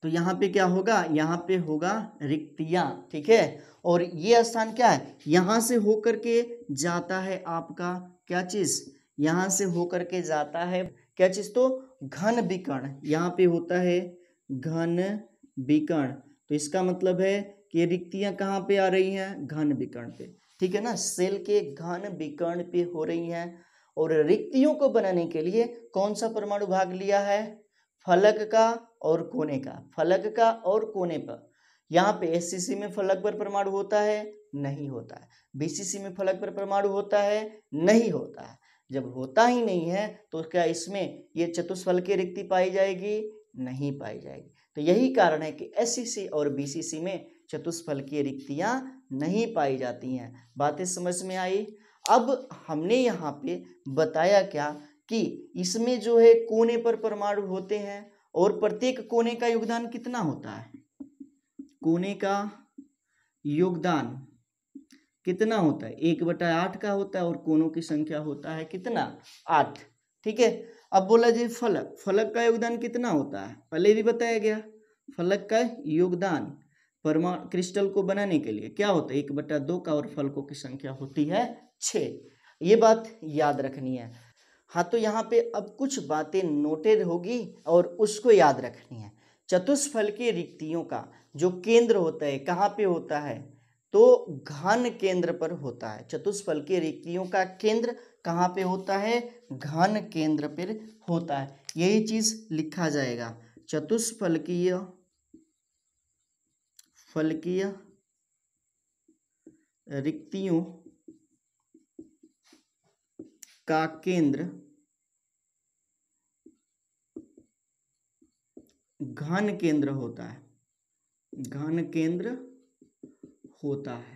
तो यहाँ पे क्या होगा? यहाँ पे होगा रिक्तियां। ठीक है, और ये स्थान क्या है? यहाँ से होकर के जाता है आपका क्या चीज? यहाँ से होकर के जाता है क्या चीज? तो घन विकर्ण। यहाँ पे होता है घन विकर्ण। तो इसका मतलब है कि रिक्तियां कहाँ पे आ रही हैं? घन विकर्ण पे। ठीक है ना, सेल के घन विकर्ण पे हो रही हैं। और रिक्तियों को बनाने के लिए कौन सा परमाणु भाग लिया है? फलक का और कोने का। फलक का और कोने पर। यहाँ पे एससीसी में फलक पर परमाणु होता है? नहीं होता है। बीसीसी में फलक पर परमाणु होता है? नहीं होता है। जब होता ही नहीं है तो क्या इसमें ये चतुष्फलकीय रिक्ति पाई जाएगी? नहीं पाई जाएगी। तो यही कारण है कि एससीसी और बीसीसी में चतुष्फलकीय रिक्तियां नहीं पाई जाती हैं। बातें समझ में आई? अब हमने यहाँ पे बताया क्या कि इसमें जो है कोने पर परमाणु होते हैं और प्रत्येक कोने का योगदान कितना होता है? कोने का योगदान कितना होता है? 1/8 का होता है और कोनों की संख्या होता है कितना? 8। ठीक है। अब बोला जी फलक, फलक का योगदान कितना होता है? पहले भी बताया गया, फलक का योगदान परमाणु क्रिस्टल को बनाने के लिए क्या होता है? 1/2 का, और फलकों की संख्या होती है 6। ये बात याद रखनी है। हाँ, तो यहाँ पे अब कुछ बातें नोटेड होगी और उसको याद रखनी है। चतुष्फलकीय रिक्तियों का जो केंद्र होता है कहाँ पे होता है? तो घन केंद्र पर होता है। चतुष्फलकीय रिक्तियों का केंद्र कहाँ पे होता है? घन केंद्र पर होता है। यही चीज लिखा जाएगा, चतुष्फलकीय रिक्तियों का केंद्र घन केंद्र होता है, घन केंद्र होता है।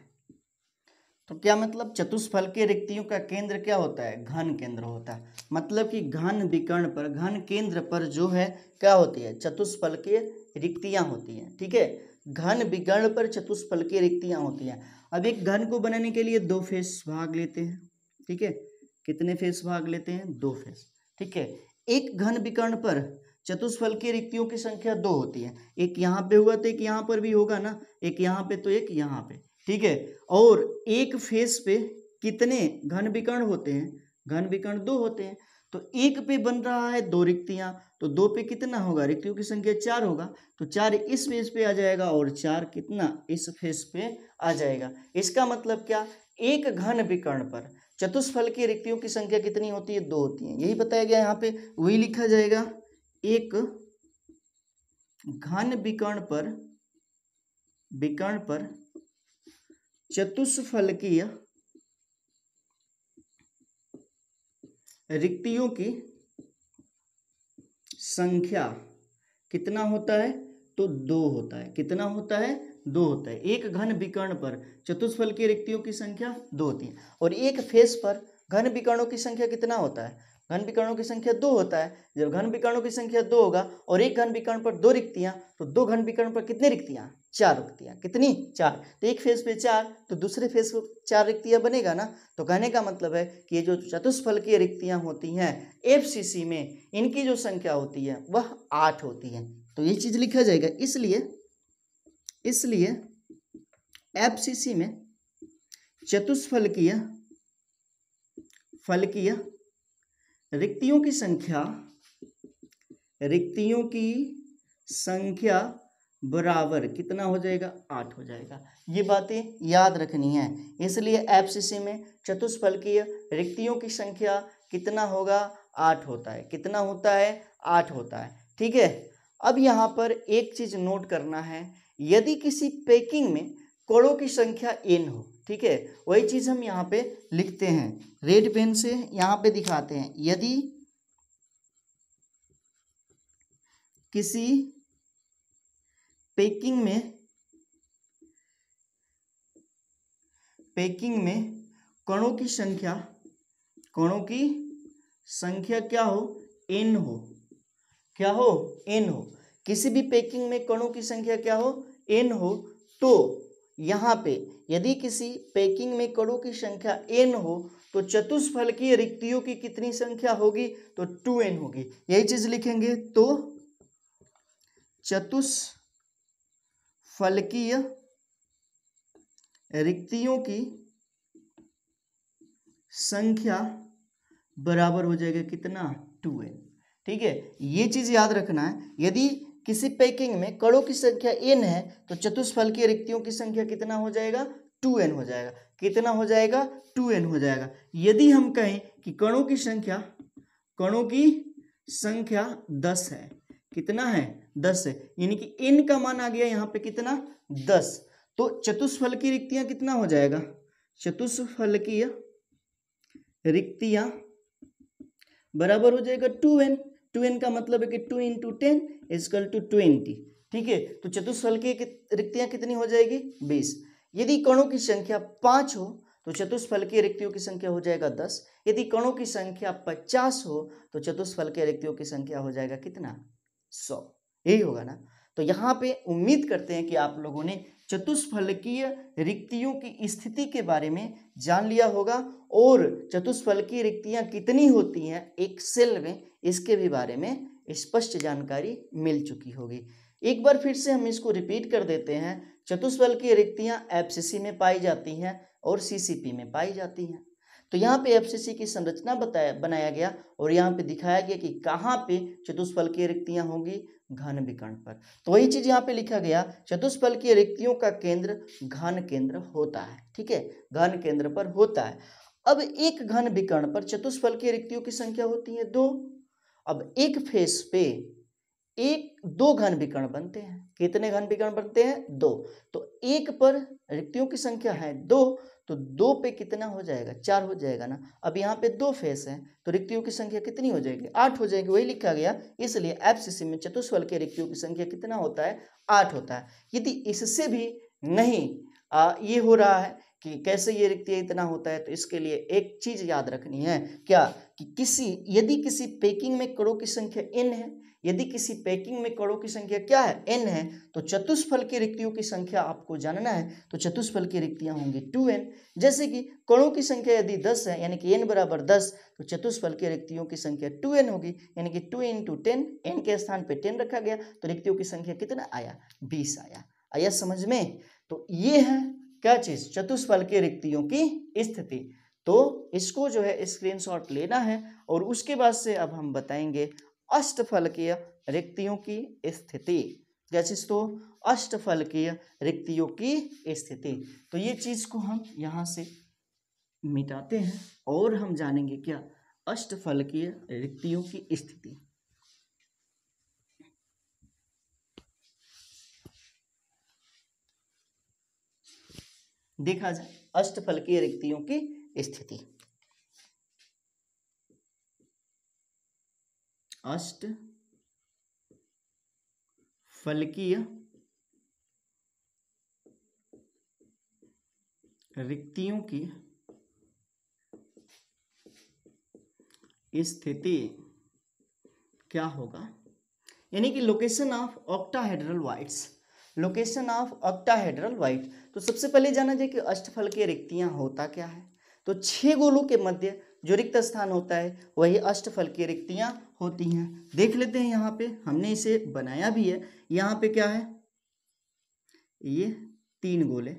तो क्या मतलब? चतुष्फलकीय रिक्तियों का केंद्र क्या होता है? घन केंद्र होता है। मतलब कि घन विकर्ण पर, घन केंद्र पर जो है क्या होती है? चतुष्फलकीय रिक्तियां होती हैं। ठीक है, घन विकर्ण पर चतुष्फलकीय रिक्तियां होती हैं। अब एक घन को बनाने के लिए 2 फेस भाग लेते हैं। ठीक है, कितने फेस भाग लेते हैं? 2 फेस। ठीक है, एक घन विकर्ण पर चतुष्फलकीय रिक्तियों की संख्या 2 होती है। एक यहाँ पे हुआ तो एक यहाँ पर भी होगा ना, एक यहाँ पे तो एक यहाँ पे। ठीक है, और एक फेस पे कितने घन विकर्ण होते हैं? घन विकर्ण 2 होते हैं। तो एक पे बन रहा है 2 रिक्तियां, तो 2 पे कितना होगा? रिक्तियों की संख्या 4 होगा। तो 4 इस फेस पे आ जाएगा और 4 कितना? इस फेस पे आ जाएगा। इसका मतलब क्या? एक घन विकर्ण पर चतुष्फलकीय रिक्तियों की संख्या कितनी होती है? 2 होती है। यही बताया गया यहाँ पे, वही लिखा जाएगा। एक घन विकर्ण पर चतुष्फलकीय रिक्तियों की संख्या कितना होता है? तो 2 होता है। कितना होता है? 2 होता है। एक घन विकर्ण पर चतुष्फलकीय रिक्तियों की संख्या 2 होती है। और एक फेस पर घन विकर्णों की संख्या कितना होता है? घन विकर्णों की संख्या 2 होता है। जब घन विकर्णों की संख्या 2 होगा और एक घन विकर्ण पर 2 रिक्तियां, तो 2 घन विकर्ण पर कितनी रिक्तियां? 4 रिक्तियां। कितनी? 4। तो एक फेस पे 4, तो दूसरे फेस पे 4 रिक्तियां बनेगा ना। तो कहने का मतलब है कि ये जो चतुष्फलकीय रिक्तियां होती हैं एफसीसी में, इनकी जो संख्या होती है वह 8 होती है। तो ये चीज लिखा जाएगा। इसलिए एफसीसी में चतुष्फलकीय रिक्तियों की संख्या बराबर कितना हो जाएगा? 8 हो जाएगा। ये बातें याद रखनी है। इसलिए एफसीसी में चतुष्फलकीय रिक्तियों की संख्या कितना होगा? 8 होता है। कितना होता है? 8 होता है। ठीक है, अब यहाँ पर एक चीज नोट करना है, यदि किसी पैकिंग में कणों की संख्या n हो, ठीक है, वही चीज हम यहाँ पे लिखते हैं, रेड पेन से यहाँ पे दिखाते हैं। यदि किसी पैकिंग में कणों की संख्या क्या हो? n हो। क्या हो? n हो। किसी भी पैकिंग में कणों की संख्या क्या हो? n हो। तो यहाँ पे यदि किसी पैकिंग में कणों की संख्या n हो तो चतुष्फलकीय रिक्तियों की कितनी संख्या होगी? तो 2n होगी। यही चीज लिखेंगे। तो चतुष्फलकीय रिक्तियों की संख्या बराबर हो जाएगा कितना? 2n। ठीक है, ये चीज याद रखना है। यदि किसी पैकिंग में कणों की संख्या n है तो चतुष्फलकीय रिक्तियों की संख्या कितना हो जाएगा? 2n हो जाएगा। कितना हो जाएगा? 2n हो जाएगा। यदि हम कहें कि कणों की संख्या 10 है, कितना है? 10 है, यानी कि n का मान आ गया यहाँ पे कितना? 10। तो चतुष्फलकीय रिक्तियां कितना हो जाएगा? चतुष्फलकीय रिक्तियां बराबर हो जाएगा 2n। 2n का मतलब है कि 2 × 10 = 20। ठीक है, तो चतुष्फलकीय रिक्तियां कितनी हो जाएगी? 20। यदि कणों की संख्या 5 हो तो चतुष्फलकीय रिक्तियों की संख्या हो जाएगा 10। यदि कणों की संख्या 50 हो तो चतुष्फलकीय रिक्तियों की संख्या हो जाएगा कितना? 100, यही होगा ना। तो यहाँ पे उम्मीद करते हैं कि आप लोगों ने चतुष्फलकीय रिक्तियों की स्थिति के बारे में जान लिया होगा और चतुष्फलकीय रिक्तियां कितनी होती हैं एक सेल में, इसके भी बारे में स्पष्ट जानकारी मिल चुकी होगी। एक बार फिर से हम इसको रिपीट कर देते हैं। चतुष्फलकीय रिक्तियां एफसीसी में पाई जाती हैं और सीसीपी में पाई जाती हैं। तो यहाँ पे एफसीसी की संरचना बनाया गया और यहाँ पे दिखाया गया कि कहाँ पे चतुष्फलकीय रिक्तियां होंगी, घन विकर्ण पर। तो वही चीज यहाँ पे लिखा गया, चतुष्फलकीय रिक्तियों का केंद्र घन केंद्र होता है। ठीक है, घन केंद्र पर होता है। अब एक घन विकर्ण पर चतुष्फलकीय रिक्तियों की संख्या होती है 2। अब एक फेस पे दो घन विकर्ण बनते हैं। कितने घन विकर्ण बनते हैं? 2। तो एक पर रिक्तियों की संख्या है 2, तो 2 पे कितना हो जाएगा? 4 हो जाएगा ना। अब यहाँ पे 2 फेस हैं तो रिक्तियों की संख्या कितनी हो जाएगी? 8 हो जाएगी। वही लिखा गया, इसलिए एफसीसी में चतुष्फलकीय रिक्तियों की संख्या कितना होता है? 8 होता है। यदि इससे भी नहीं ये हो रहा है कि कैसे ये रिक्तियां इतना होता है, तो इसके लिए एक चीज याद रखनी है, क्या कि यदि किसी पैकिंग में कणों की संख्या n है, यदि किसी पैकिंग में कणों की संख्या क्या है? n है, तो चतुष्फलकीय रिक्तियों की संख्या आपको जानना है, तो चतुष्फलकीय रिक्तियां होंगी 2n। जैसे कि कणों की संख्या यदि 10 है, यानी कि n बराबर 10, तो चतुष्फलकीय रिक्तियों की संख्या 2n होगी, यानी कि 2 × 10, n के स्थान पे 10 रखा गया, तो रिक्तियों की संख्या कितना आया? 20 आया। आया समझ में? तो ये है क्या चीज? चतुष्फलकीय रिक्तियों की स्थिति। तो इसको जो है स्क्रीनशॉट लेना है और उसके बाद से अब हम बताएंगे अष्टफलकीय रिक्तियों की स्थिति। क्या चीज? तो अष्टफलकीय रिक्तियों की स्थिति। तो ये चीज को हम यहां से मिटाते हैं और हम जानेंगे क्या? अष्टफलकीय रिक्तियों की स्थिति। देखा जाए अष्टफलकीय रिक्तियों की स्थिति। अष्टफलकीय रिक्तियों की स्थिति क्या होगा? यानी कि location of octahedral wides. Location of octahedral wide. तो सबसे पहले जाना जाए कि अष्टफलकीय रिक्तियां होता क्या है। तो 6 गोलों के मध्य जो रिक्त स्थान होता है वही अष्टफलकीय रिक्तियां होती हैं। देख लेते हैं, यहाँ पे हमने इसे बनाया भी है। यहाँ पे क्या है? ये 3 गोले,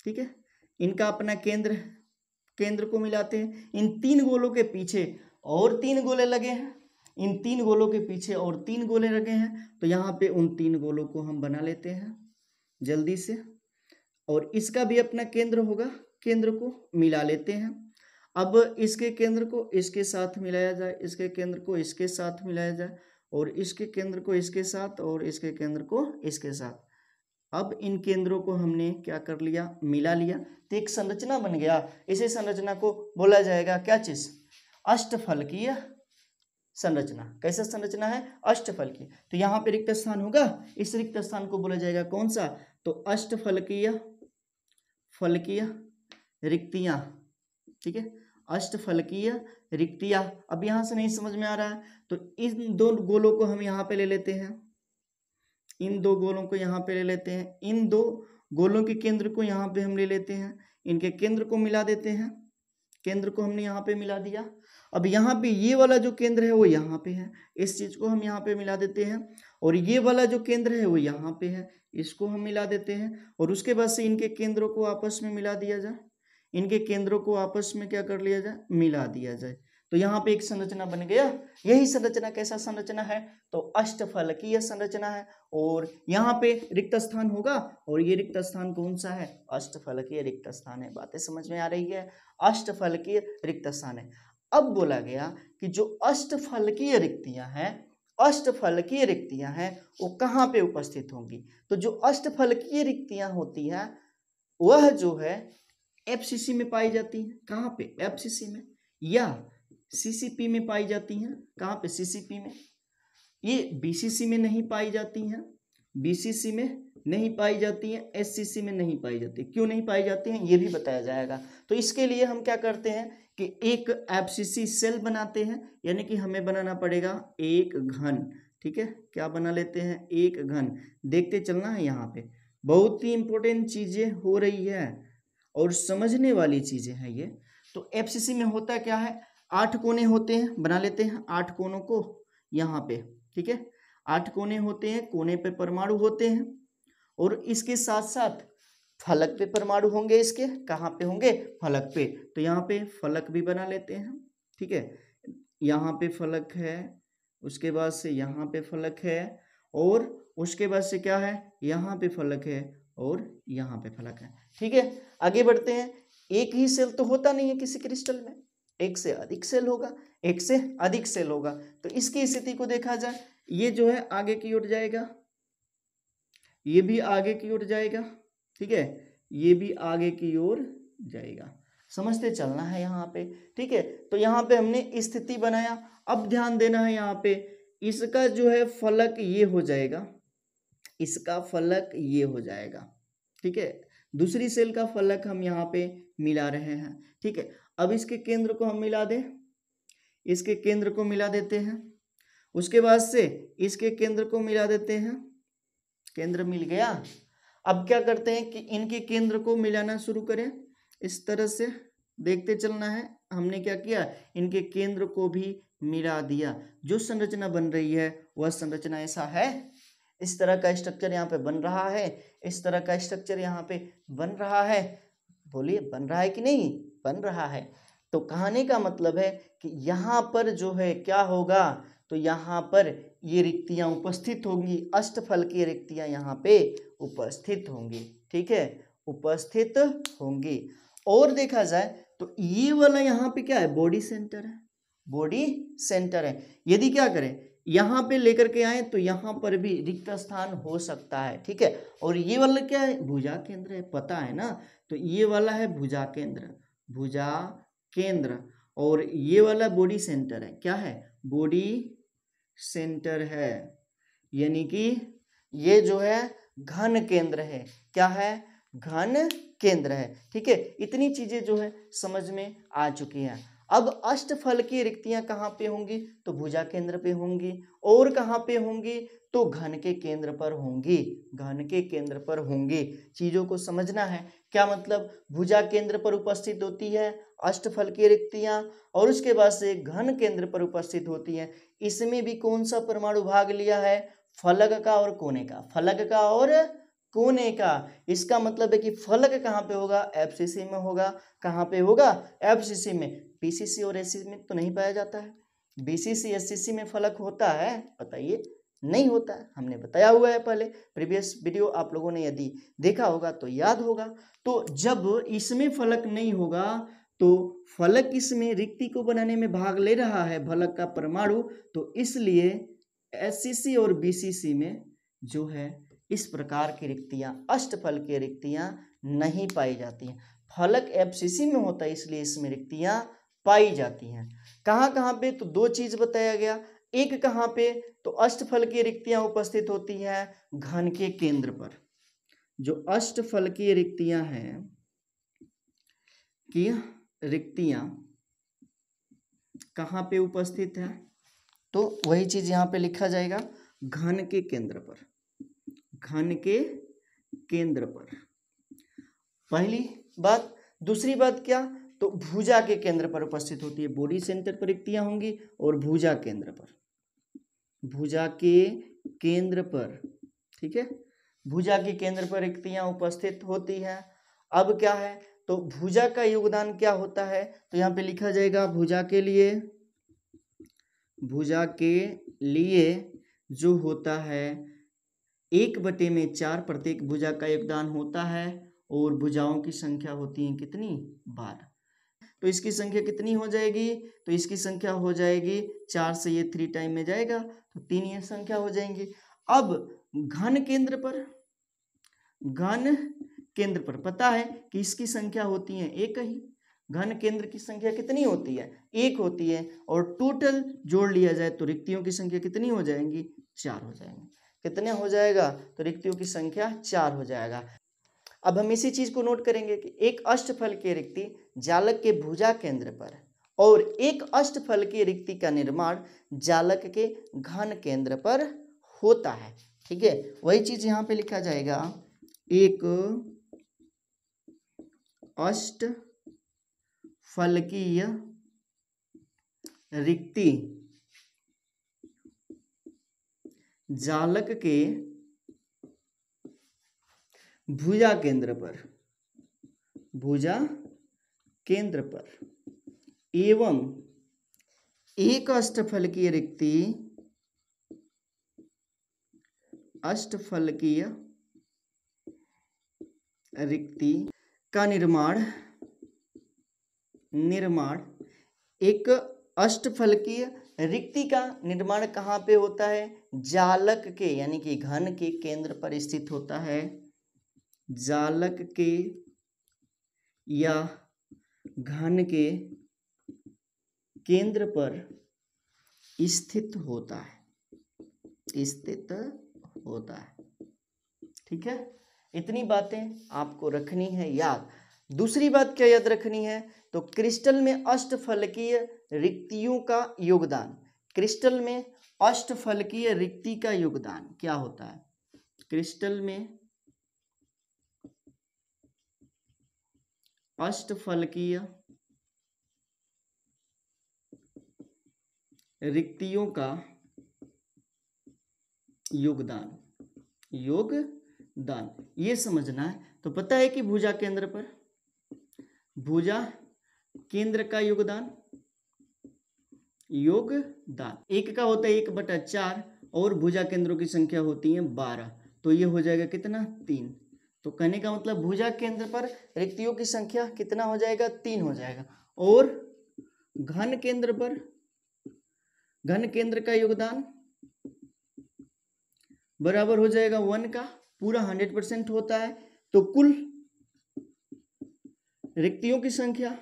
ठीक है। इनका अपना केंद्र को मिलाते हैं। इन 3 गोलों के पीछे और 3 गोले लगे हैं, इन 3 गोलों के पीछे और 3 गोले लगे हैं। तो यहाँ पे उन 3 गोलों को हम बना लेते हैं जल्दी से, और इसका भी अपना केंद्र होगा, केंद्र को मिला लेते हैं। अब इसके केंद्र को इसके साथ मिलाया जाए, इसके केंद्र को इसके साथ मिलाया जाए, और इसके केंद्र को इसके साथ, और इसके केंद्र को इसके साथ। अब इन केंद्रों को हमने क्या कर लिया? मिला लिया, तो एक संरचना बन गया। इसी संरचना को बोला जाएगा क्या चीज? अष्टफलकीय संरचना। कैसा संरचना है? अष्टफलकीय। तो यहाँ पे रिक्त स्थान होगा, इस रिक्त स्थान को बोला जाएगा कौन सा? तो अष्टफलकीय रिक्तियां, ठीक है। अष्टफलकीय रिक्तियां। अब यहां से नहीं समझ में आ रहा है तो इन 2 गोलों को हम यहाँ पे ले लेते हैं, इन 2 गोलों को यहाँ पे ले लेते हैं, इन 2 गोलों के केंद्र को यहाँ पे हम ले लेते हैं, इनके केंद्र को मिला देते हैं। केंद्र को हमने यहाँ पे मिला दिया। अब यहाँ पे ये वाला जो केंद्र है वो यहाँ पे है, इस चीज को हम यहाँ पे मिला देते हैं, और ये वाला जो केंद्र है वो यहाँ पे है, इसको हम मिला देते हैं। और उसके बाद से इनके केंद्रों को आपस में मिला दिया जाए, इनके केंद्रों को आपस में क्या कर लिया जाए? मिला दिया जाए। तो यहाँ पे एक संरचना बन गया। यही संरचना कैसा संरचना है? तो अष्टफलकीय संरचना है। और यहाँ पे रिक्त स्थान होगा, और ये रिक्त स्थान कौन सा है? अष्टफलकीय रिक्त स्थान है। बातें समझ में आ रही है? अष्टफलकीय रिक्त स्थान है। अब बोला गया कि जो अष्टफलकीय रिक्तियां हैं वो कहाँ पे उपस्थित होंगी? तो जो अष्टफलकीय रिक्तियां होती हैं वह जो है एफसीसी में पाई जाती हैं। कहाँ पे? एफसीसी में, या सीसीपी में पाई जाती हैं। कहाँ पे? सीसीपी में। ये बीसीसी में नहीं पाई जाती हैं, बीसीसी में नहीं पाई जाती हैं, एससीसी में नहीं पाई जाती। क्यों नहीं पाई जाती हैं ये भी बताया जाएगा। तो इसके लिए हम क्या करते हैं कि एक एफसीसी सेल बनाते हैं, यानी कि हमें बनाना पड़ेगा एक घन ठीक है, क्या बना लेते हैं, एक घन। देखते चलना है, यहाँ पे बहुत ही इंपॉर्टेंट चीजें हो रही है और समझने वाली चीजें हैं ये। तो एफसीसी में होता क्या है, 8 कोने होते हैं, बना लेते हैं 8 कोनों को यहाँ पे, ठीक है। 8 कोने होते हैं, कोने पे परमाणु होते हैं और इसके साथ साथ फलक पे परमाणु होंगे। इसके कहाँ पे होंगे, फलक पे। तो यहाँ पे फलक भी बना लेते हैं, ठीक है। यहाँ पे फलक है, उसके बाद से यहाँ पे फलक है और उसके बाद से क्या है, यहाँ पे फलक है और यहाँ पे फलक है, ठीक है। आगे बढ़ते हैं। एक ही सेल तो होता नहीं है किसी क्रिस्टल में, एक से अधिक सेल होगा, एक से अधिक सेल होगा। तो इसकी स्थिति को देखा जाए, ये जो है आगे की ओर जाएगा, ये भी आगे की ओर जाएगा, ठीक है, ये भी आगे की ओर जाएगा। समझते चलना है यहाँ पे, ठीक है। तो यहाँ पे हमने स्थिति बनाया। अब ध्यान देना है यहाँ पे, इसका जो है फलक ये हो जाएगा, इसका फलक ये हो जाएगा, ठीक है। दूसरी सेल का फलक हम यहाँ पे मिला रहे हैं, ठीक है। अब इसके केंद्र को हम मिला दें, इसके केंद्र को मिला देते हैं, उसके बाद से इसके केंद्र को मिला देते हैं, केंद्र मिल गया। अब क्या करते हैं कि इनके केंद्र को मिलाना शुरू करें, इस तरह से देखते चलना है। हमने क्या किया, इनके केंद्र को भी मिला दिया। जो संरचना बन रही है वह संरचना ऐसा है, इस तरह का स्ट्रक्चर यहाँ पे बन रहा है, इस तरह का स्ट्रक्चर यहाँ पे बन रहा है। बोलिए बन रहा है कि नहीं, बन रहा है। तो कहने का मतलब है कि यहाँ पर जो है क्या होगा, तो यहाँ पर ये रिक्तियाँ उपस्थित होंगी, अष्टफल की रिक्तियाँ यहाँ पे उपस्थित होंगी, ठीक है, उपस्थित होंगी। और देखा जाए तो ये वाला यहाँ पे क्या है, बॉडी सेंटर है, बॉडी सेंटर है। यदि क्या करें, यहाँ पे लेकर के आए तो यहाँ पर भी रिक्त स्थान हो सकता है, ठीक है। और ये वाला क्या है, भुजा केंद्र है, पता है ना। तो ये वाला है भुजा केंद्र, भुजा केंद्र। और ये वाला बॉडी सेंटर है, क्या है, बॉडी सेंटर है। यानी कि ये जो है घन केंद्र है, क्या है, घन केंद्र है, ठीक है। इतनी चीजें जो है समझ में आ चुकी हैं। अब अष्टफल की रिक्तियां कहाँ पे होंगी, तो भुजा केंद्र पे होंगी। और कहाँ पे होंगी, तो घन के केंद्र पर होंगी, घन के केंद्र पर होंगी। चीजों को समझना है, क्या मतलब, भुजा केंद्र पर उपस्थित होती है अष्टफल की रिक्तियां और उसके बाद से घन केंद्र पर उपस्थित होती है। इसमें भी कौन सा परमाणु भाग लिया है, फलक का और कोने का, फलक का और कोने का। इसका मतलब है कि फलक कहाँ पे होगा, एफसीसी में होगा। कहाँ पे होगा, एफसीसी में। पीसीसी और एससीसी में तो नहीं पाया जाता है। बीसीसी एससीसी में फलक होता है, बताइए, नहीं होता है, हमने बताया हुआ है पहले, प्रीवियस वीडियो आप लोगों ने यदि देखा होगा तो याद होगा। तो जब इसमें फलक नहीं होगा तो फलक इसमें रिक्ति को बनाने में भाग ले रहा है, फलक का परमाणु, तो इसलिए एससीसी और बीसीसी में जो है इस प्रकार की रिक्तियां, अष्टफल की रिक्तियां नहीं पाई जाती हैं। फलक एफसीसी में होता है, इसलिए इसमें रिक्तियां पाई जाती हैं। कहाँ कहाँ पे, तो दो चीज बताया गया। एक कहाँ पे, तो अष्टफल की रिक्तियां उपस्थित होती हैं घन के केंद्र पर। जो अष्टफल की रिक्तियां हैं, कि रिक्तियां कहाँ पे उपस्थित है, तो वही चीज यहाँ पे लिखा जाएगा, घन के केंद्र पर, घन के केंद्र पर, पहली बात। दूसरी बात क्या, तो भुजा के केंद्र पर उपस्थित होती है, बॉडी सेंटर पर रिक्तियां होंगी और भुजा केंद्र पर, भुजा के केंद्र पर, ठीक है, भुजा के केंद्र पर रिक्तियां उपस्थित होती हैं। अब क्या है, तो भुजा का योगदान क्या होता है, तो यहाँ पे लिखा जाएगा भुजा के लिए, भुजा के लिए जो होता है 1/4 प्रत्येक भुजा का योगदान होता है और भुजाओं की संख्या होती है कितनी, 12। तो इसकी संख्या कितनी हो जाएगी, तो इसकी संख्या हो जाएगी 4 से ये 3 टाइम में जाएगा तो 3 ये संख्या हो जाएंगी। अब घन केंद्र पर, घन केंद्र पर पता है कि इसकी संख्या होती है एक ही, घन केंद्र की संख्या कितनी होती है, 1 होती है। और टोटल जोड़ लिया जाए तो रिक्तियों की संख्या कितनी हो जाएंगी, 4 हो जाएंगी। कितने हो जाएगा, तो रिक्तियों की संख्या 4 हो जाएगा। अब हम इसी चीज को नोट करेंगे कि एक अष्टफल की रिक्ति जालक के भुजा केंद्र पर और एक अष्टफलकीय रिक्ति का निर्माण जालक के घन केंद्र पर होता है। ठीक है, वही चीज यहां पे लिखा जाएगा, एक अष्टफलकीय रिक्ति जालक के भुजा केंद्र पर एवं एक अष्टफलकीय रिक्ति का निर्माण एक अष्टफलकीय रिक्ति का निर्माण कहाँ पे होता है? जालक के यानी कि घन के केंद्र पर स्थित होता है। जालक के या घन के केंद्र पर स्थित होता है। ठीक है, इतनी बातें आपको रखनी है याद। दूसरी बात क्या याद रखनी है? तो क्रिस्टल में अष्टफलकीय रिक्तियों का योगदान, क्रिस्टल में अष्टफलकीय रिक्ति का योगदान क्या होता है? क्रिस्टल में अष्टफलकीय रिक्तियों का योगदान ये समझना है। तो पता है कि भुजा केंद्र का योगदान एक का होता है 1/4 और भुजा केंद्रों की संख्या होती है 12, तो ये हो जाएगा कितना? 3। तो कहने का मतलब भुजा केंद्र पर रिक्तियों की संख्या कितना हो जाएगा? 3 हो जाएगा। और घन केंद्र का योगदान बराबर हो जाएगा 1 का, पूरा 100% होता है। तो कुल रिक्तियों की संख्या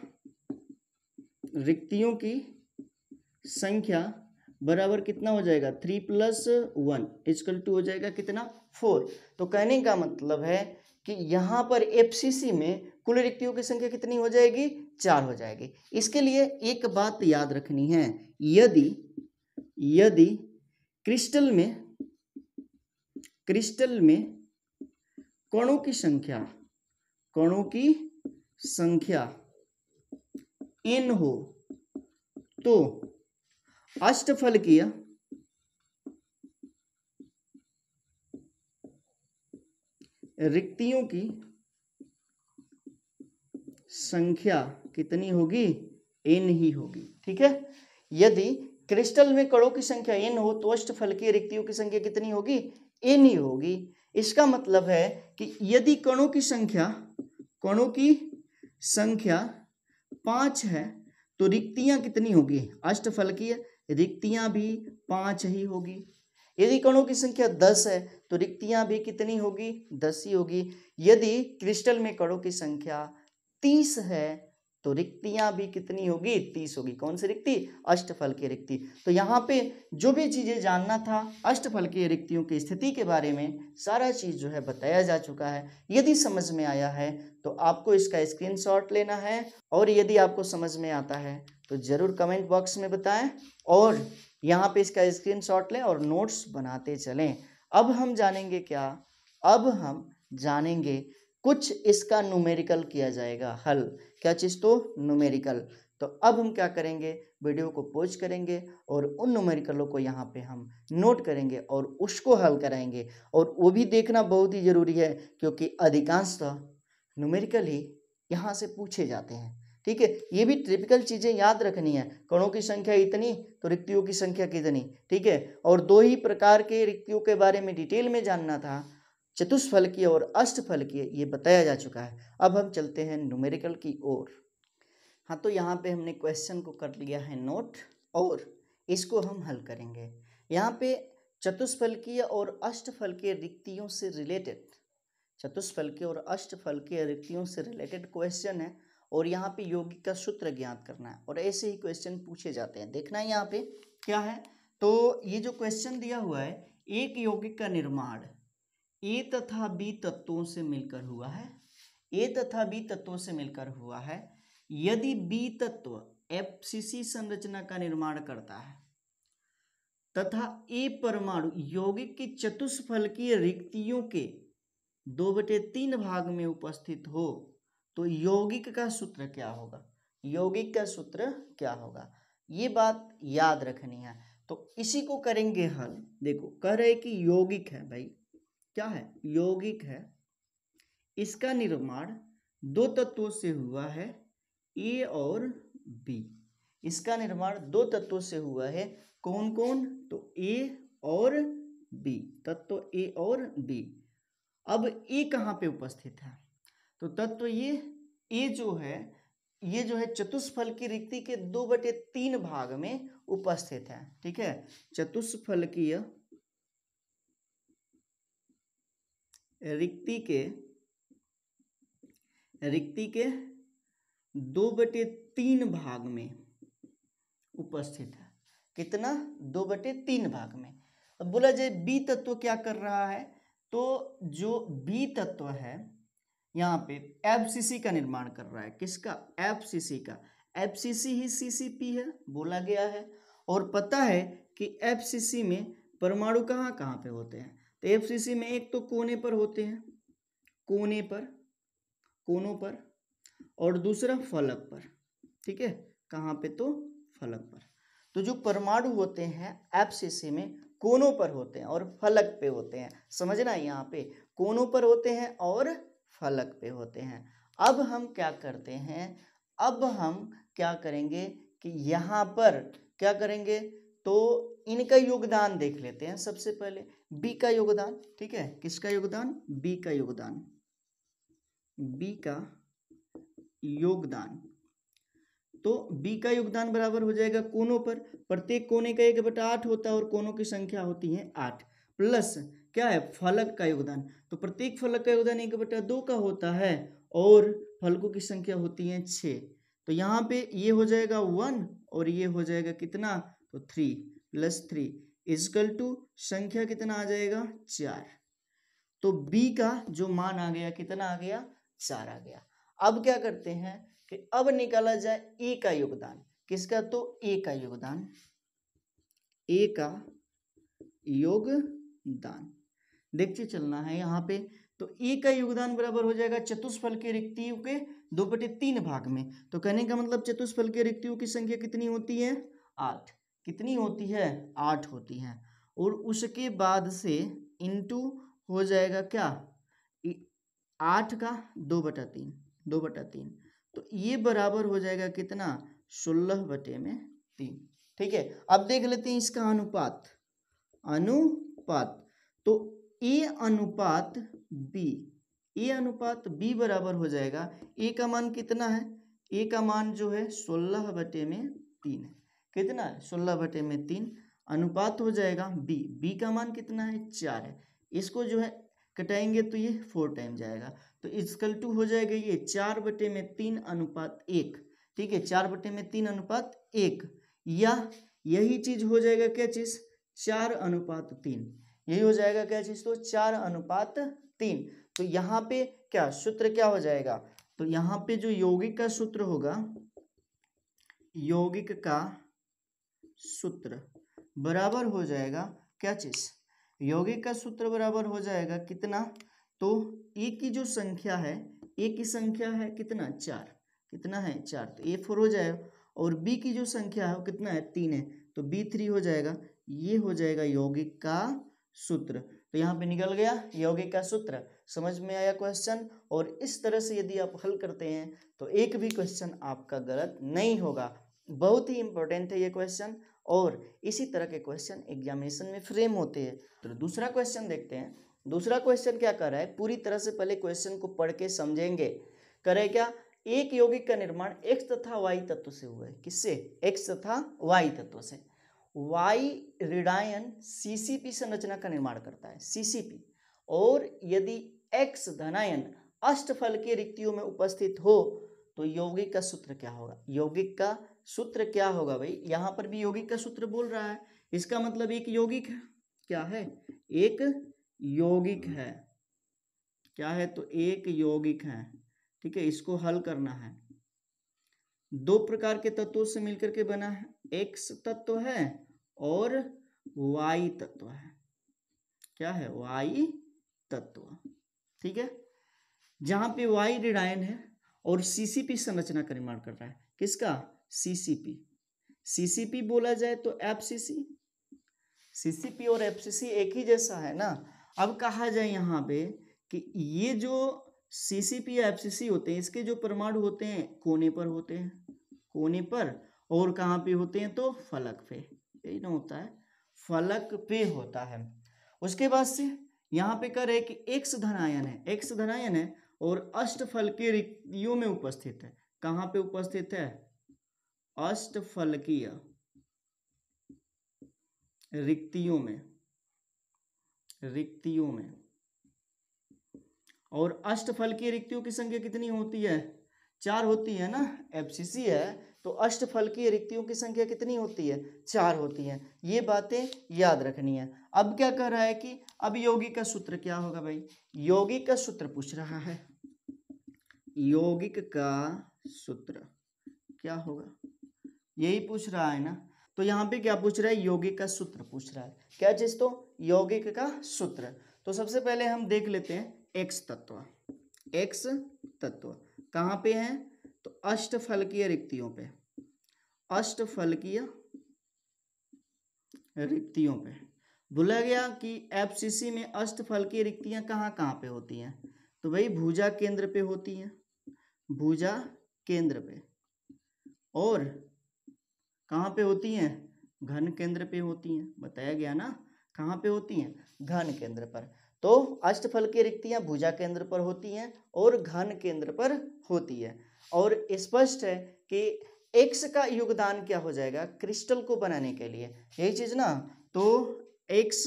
बराबर कितना हो जाएगा? 3 + 1 = हो जाएगा कितना? 4। तो कहने का मतलब है कि यहाँ पर FCC में कुल रिक्तियों की संख्या कितनी हो जाएगी? 4 हो जाएगी। इसके लिए एक बात याद रखनी है, यदि क्रिस्टल में कणों की संख्या n हो तो अष्टफलकीय रिक्तियों की संख्या कितनी होगी? n ही होगी। ठीक है, यदि क्रिस्टल में कणों की संख्या n हो तो अष्टफलकीय रिक्तियों की संख्या कितनी होगी? n ही होगी। इसका मतलब है कि यदि कणों की संख्या 5 है तो रिक्तियां कितनी होगी? अष्टफलकीय रिक्तियां भी 5 ही होगी। यदि कणों की संख्या 10 है तो रिक्तियां भी कितनी होगी? 10 ही होगी। यदि क्रिस्टल में कणों की संख्या 30 है तो रिक्तियां भी कितनी होगी? 30 होगी। कौन सी रिक्ति? अष्टफलकीय रिक्ति। तो यहाँ पे जो भी चीजें जानना था अष्टफलकीय रिक्तियों की स्थिति के बारे में, सारा चीज जो है बताया जा चुका है। यदि समझ में आया है तो आपको इसका स्क्रीनशॉट लेना है, और यदि आपको समझ में आता है तो जरूर कमेंट बॉक्स में बताएं, और यहाँ पे इसका स्क्रीनशॉट लें और नोट्स बनाते चलें। अब हम जानेंगे क्या? अब हम जानेंगे कुछ इसका न्यूमेरिकल किया जाएगा हल। क्या चीज? तो न्यूमेरिकल। तो अब हम क्या करेंगे? वीडियो को पॉज करेंगे और उन न्यूमेरिकलों को यहाँ पे हम नोट करेंगे और उसको हल कराएंगे। और वो भी देखना बहुत ही जरूरी है क्योंकि अधिकांशतः न्यूमेरिकल ही यहाँ से पूछे जाते हैं। ठीक है, ये भी टिपिकल चीजें याद रखनी है। कणों की संख्या इतनी तो रिक्तियों की संख्या कितनी। ठीक है, और 2 ही प्रकार के रिक्तियों के बारे में डिटेल में जानना था, चतुष्फलकीय और अष्टफलकीय, ये बताया जा चुका है। अब हम चलते हैं न्यूमेरिकल की ओर। हाँ, तो यहाँ पे हमने क्वेश्चन को कर लिया है नोट और इसको हम हल करेंगे। यहाँ पे चतुष्फलकीय और अष्टफलकीय रिक्तियों से रिलेटेड क्वेश्चन है, और यहाँ पे यौगिक का सूत्र ज्ञात करना है, और ऐसे ही क्वेश्चन पूछे जाते हैं। देखना है यहाँ पे क्या है। तो ये जो क्वेश्चन दिया हुआ है, एक यौगिक का निर्माण A तथा B तत्वों से मिलकर हुआ है। यदि B तत्व FCC संरचना का निर्माण करता है तथा ए परमाणु यौगिक की चतुष्फलकीय रिक्तियों के 2/3 भाग में उपस्थित हो तो यौगिक का सूत्र क्या होगा? यौगिक का सूत्र क्या होगा, ये बात याद रखनी है। तो इसी को करेंगे हल। देखो कह रहे कि यौगिक है भाई, क्या है? यौगिक है, इसका निर्माण दो तत्वों से हुआ है, ए और बी। इसका निर्माण दो तत्वों से हुआ है, कौन कौन? तो ए और बी, तत्व ए और बी। अब ए कहाँ पे उपस्थित है? तो तत्व ये जो है चतुष्फल की रिक्ति के 2/3 भाग में उपस्थित है। ठीक है, चतुष्फलकीय रिक्ति के 2/3 भाग में उपस्थित है। कितना? 2/3 भाग में। अब बोला जाए बी तत्व क्या कर रहा है, तो जो बी तत्व है यहाँ पे FCC का निर्माण कर रहा है। किसका? FCC का। FCC ही CCP है, बोला गया है। और पता है कि FCC में परमाणु कहाँ कहाँ पे होते हैं? तो FCC में एक तो कोने पर होते हैं, कोनों पर, और दूसरा फलक पर। ठीक है, कहाँ पे? तो फलक पर। तो जो परमाणु होते हैं FCC में कोनों पर होते हैं और फलक पे होते हैं। समझना, यहाँ पे कोनों पर होते हैं और फलक पे होते हैं। अब हम क्या करते हैं, अब हम क्या करेंगे कि यहाँ पर क्या करेंगे, तो इनका योगदान देख लेते हैं। सबसे पहले बी का योगदान। ठीक है, किसका योगदान? बी का योगदान। बी का योगदान, तो बी का योगदान बराबर हो जाएगा कोनों पर, प्रत्येक कोने का 1/8 होता है और कोनों की संख्या होती है 8, प्लस क्या है? फलक का योगदान। तो प्रत्येक फलक का योगदान 1/2 का होता है और फलकों की संख्या होती है 6। तो यहाँ पे ये हो जाएगा 1 और ये हो जाएगा कितना? तो 3 + 3 = संख्या कितना आ जाएगा? 4। तो बी का जो मान आ गया, कितना आ गया? 4 आ गया। अब क्या करते हैं कि अब निकाला जाए ए का योगदान। किसका? तो ए का योगदान। ए का योगदान देखते चलना है यहाँ पे। तो ए का योगदान बराबर हो जाएगा चतुष्फल के रिक्तियों के 2/3 भाग में। तो कहने का मतलब चतुष्फल के रिक्तियों की संख्या कितनी होती है? 8। कितनी होती है? 8 होती है। और उसके बाद से इंटू हो जाएगा क्या? 8 का 2/3। तो ये बराबर हो जाएगा कितना? 16/3। ठीक है, अब देख लेते हैं इसका अनुपात। तो ए अनुपात बी बराबर हो जाएगा। ए का मान कितना है? ए का मान जो है 16/3 है। कितना है? 16/3। अनुपात हो जाएगा बी का मान कितना है? 4 है। इसको जो है कटाएंगे तो ये 4 टाइम जाएगा। तो = हो जाएगा ये 4/3:1। ठीक है, 4/3:1, या यही चीज हो जाएगा क्या चीज? 4:3। यही हो जाएगा क्या चीज? तो 4:3। तो यहाँ पे क्या सूत्र क्या हो जाएगा? तो यहाँ पे जो यौगिक का सूत्र होगा, यौगिक का सूत्र बराबर हो जाएगा क्या चीज? यौगिक का सूत्र बराबर हो जाएगा कितना? तो ए की जो संख्या है, ए की संख्या है कितना? 4। कितना है? 4। तो ए 4 हो जाएगा। और बी की जो संख्या है वो कितना है? 3 है। तो बी 3 हो जाएगा। ये हो जाएगा यौगिक का सूत्र। तो यहाँ पे निकल गया यौगिक का सूत्र। समझ में आया क्वेश्चन? और इस तरह से यदि आप हल करते हैं तो एक भी क्वेश्चन आपका गलत नहीं होगा। बहुत ही इंपॉर्टेंट है ये क्वेश्चन, और इसी तरह के क्वेश्चन एग्जामिनेशन में फ्रेम होते हैं। तो दूसरा क्वेश्चन देखते हैं। दूसरा क्वेश्चन क्या कर रहा है, पूरी तरह से पहले क्वेश्चन को पढ़ के समझेंगे। करे क्या? एक यौगिक का निर्माण x तथा y तत्व से हुआ है। किससे? x तथा y तत्व से। y ऋणायन CCP संरचना का निर्माण करता है, CCP। और यदि x धनायन अष्टफल के रिक्तियों में उपस्थित हो तो यौगिक का सूत्र क्या होगा? यौगिक का सूत्र क्या होगा भाई? यहाँ पर भी यौगिक का सूत्र बोल रहा है। इसका मतलब एक यौगिक है। क्या है? एक यौगिक है। क्या है? तो एक यौगिक है। ठीक है, इसको हल करना है। दो प्रकार के तत्वों से मिलकर के बना है, एक्स तत्व है और वाई तत्व है। क्या है? वाई तत्व। ठीक है, जहां पे वाई रेडायन है और सीसीपी संरचना का निर्माण कर रहा है। किसका? सीसीपी। सीसीपी बोला जाए तो एफसीसी, सीसीपी और एफसीसी एक ही जैसा है ना। अब कहा जाए यहाँ पे कि ये जो सीसीपी या एफसीसी होते हैं, इसके जो परमाणु होते हैं कोने पर होते हैं, कोने पर, और कहाँ पे होते हैं? तो फलक पे। यही ना होता है, फलक पे होता है। उसके बाद से यहाँ पे कह रहे कि एक्स धनायन है, एक्स धनायन है और अष्टफलकीय रिक्तियों में उपस्थित है। कहाँ पे उपस्थित है? अष्टफलकीय रिक्तियों में, रिक्तियों में। और अष्टफलकीय रिक्तियों की संख्या कितनी होती है? 4 होती है ना। एफसीसी है तो अष्टफलकीय रिक्तियों की संख्या कितनी होती है? 4 होती है। ये बातें याद रखनी है। अब क्या कर रहा है कि अब यौगिक का सूत्र क्या होगा भाई? यौगिक का सूत्र पूछ रहा है। यौगिक का सूत्र क्या होगा? यही पूछ रहा है ना। तो यहाँ पे क्या पूछ रहा है? यौगिक का सूत्र पूछ रहा है। क्या चीज? तो यौगिक का सूत्र। तो सबसे पहले हम देख लेते हैं एक्स तत्व। एक्स तत्व कहाँ पे है? तो अष्टफलकीय रिक्तियों पे, अष्टफलकीय रिक्तियों पे। भूला गया कि एफसीसी में अष्टफलकीय रिक्तियां कहाँ कहाँ पे होती हैं? तो भाई भुजा केंद्र पे होती हैं, भुजा केंद्र पे। और कहाँ पे होती हैं? घन केंद्र पे होती हैं। बताया गया ना, कहाँ पे होती हैं? घन केंद्र पर। तो अष्टफलकीय रिक्तियां भुजा केंद्र पर होती हैं और घन केंद्र पर होती है। और स्पष्ट है कि एक्स का योगदान क्या हो जाएगा क्रिस्टल को बनाने के लिए? यही चीज ना। तो एक्स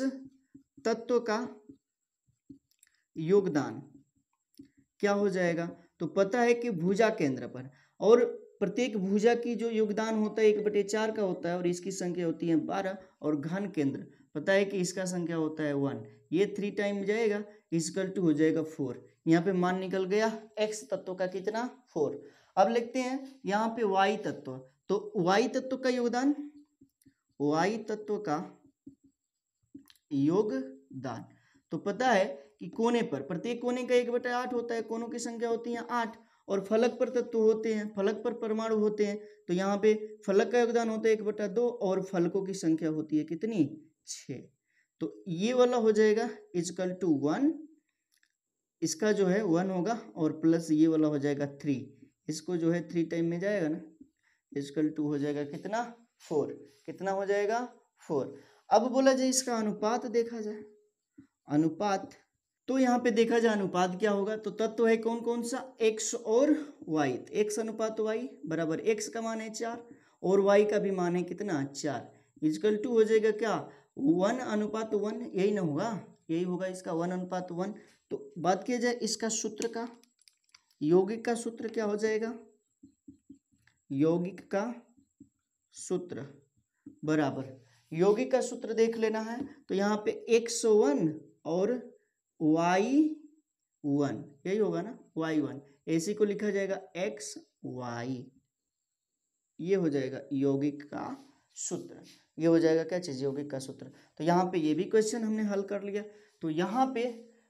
तत्व का योगदान क्या हो जाएगा? तो पता है कि भुजा केंद्र पर, और प्रत्येक भुजा की जो योगदान होता है 1/4 का होता है और इसकी संख्या होती है 12। और घन केंद्र पता है कि इसका संख्या होता है 1। ये 3 टाइम जाएगा, इक्वल टू हो जाएगा 4। यहाँ पे मान निकल गया एक्स तत्व का कितना? 4। अब लिखते हैं यहाँ पे वाई तत्व। तो वाई तत्व का योगदान, वाई तत्व का योगदान तो पता है कि कोने पर, प्रत्येक कोने का 1/8 होता है, कोनों की संख्या होती है 8। और फलक पर तत्व होते हैं, फलक पर परमाणु होते हैं। तो यहाँ पे फलक का योगदान होता है 1/2 और फलकों की संख्या होती है कितनी? 6। तो ये वाला हो जाएगा इक्वल टू 1, इसका जो है 1 होगा और प्लस ये वाला हो जाएगा 3। इसको जो है 3 टाइम में जाएगा ना, इक्वल टू हो जाएगा कितना? 4। कितना हो जाएगा? 4। अब बोला जाए इसका अनुपात देखा जाए, अनुपात। तो यहाँ पे देखा जाए अनुपात क्या होगा? तो तत्व है कौन कौन सा? एक्स और वाई। एक्स अनुपात वाई बराबर, एक्स का मान है 4 और वाई का भी मान है कितना? 4। इक्वल टू हो जाएगा क्या? 1 अनुपात 1। यही ना होगा? यही होगा इसका 1 अनुपात 1। तो बात किया जाए इसका सूत्र का, यौगिक का सूत्र क्या हो जाएगा? यौगिक का सूत्र बराबर, यौगिक का सूत्र देख लेना है। तो यहाँ पे x1 और y1, यही होगा ना, y1। ऐसे को लिखा जाएगा xy। ये हो जाएगा यौगिक का सूत्र। ये हो जाएगा क्या चीज? यौगिक का सूत्र। तो यहाँ पे ये भी क्वेश्चन हमने हल कर लिया। तो यहाँ पे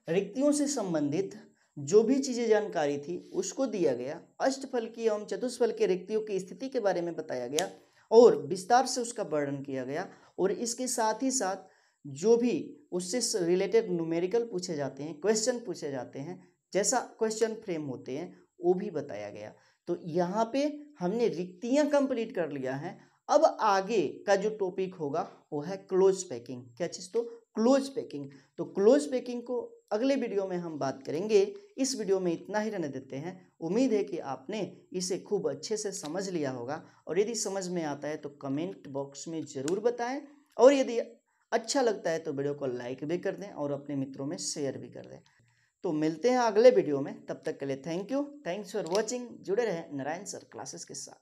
रिक्तियों से संबंधित जो भी चीजें जानकारी थी उसको दिया गया, अष्टफलकीय एवं चतुष्फलकीय रिक्तियों की स्थिति के बारे में बताया गया और विस्तार से उसका वर्णन किया गया। और इसके साथ ही साथ जो भी उससे रिलेटेड न्यूमेरिकल पूछे जाते हैं, क्वेश्चन पूछे जाते हैं, जैसा क्वेश्चन फ्रेम होते हैं वो भी बताया गया। तो यहाँ पे हमने रिक्तियां कंप्लीट कर लिया है। अब आगे का जो टॉपिक होगा वो है क्लोज पैकिंग। क्या चीज? तो क्लोज पैकिंग। तो क्लोज पैकिंग को अगले वीडियो में हम बात करेंगे। इस वीडियो में इतना ही रहने देते हैं। उम्मीद है कि आपने इसे खूब अच्छे से समझ लिया होगा और यदि समझ में आता है तो कमेंट बॉक्स में ज़रूर बताएं और यदि अच्छा लगता है तो वीडियो को लाइक भी कर दें और अपने मित्रों में शेयर भी कर दें। तो मिलते हैं अगले वीडियो में, तब तक के लिए thank you, thanks for watching. जुड़े रहें नारायण सर क्लासेस के साथ।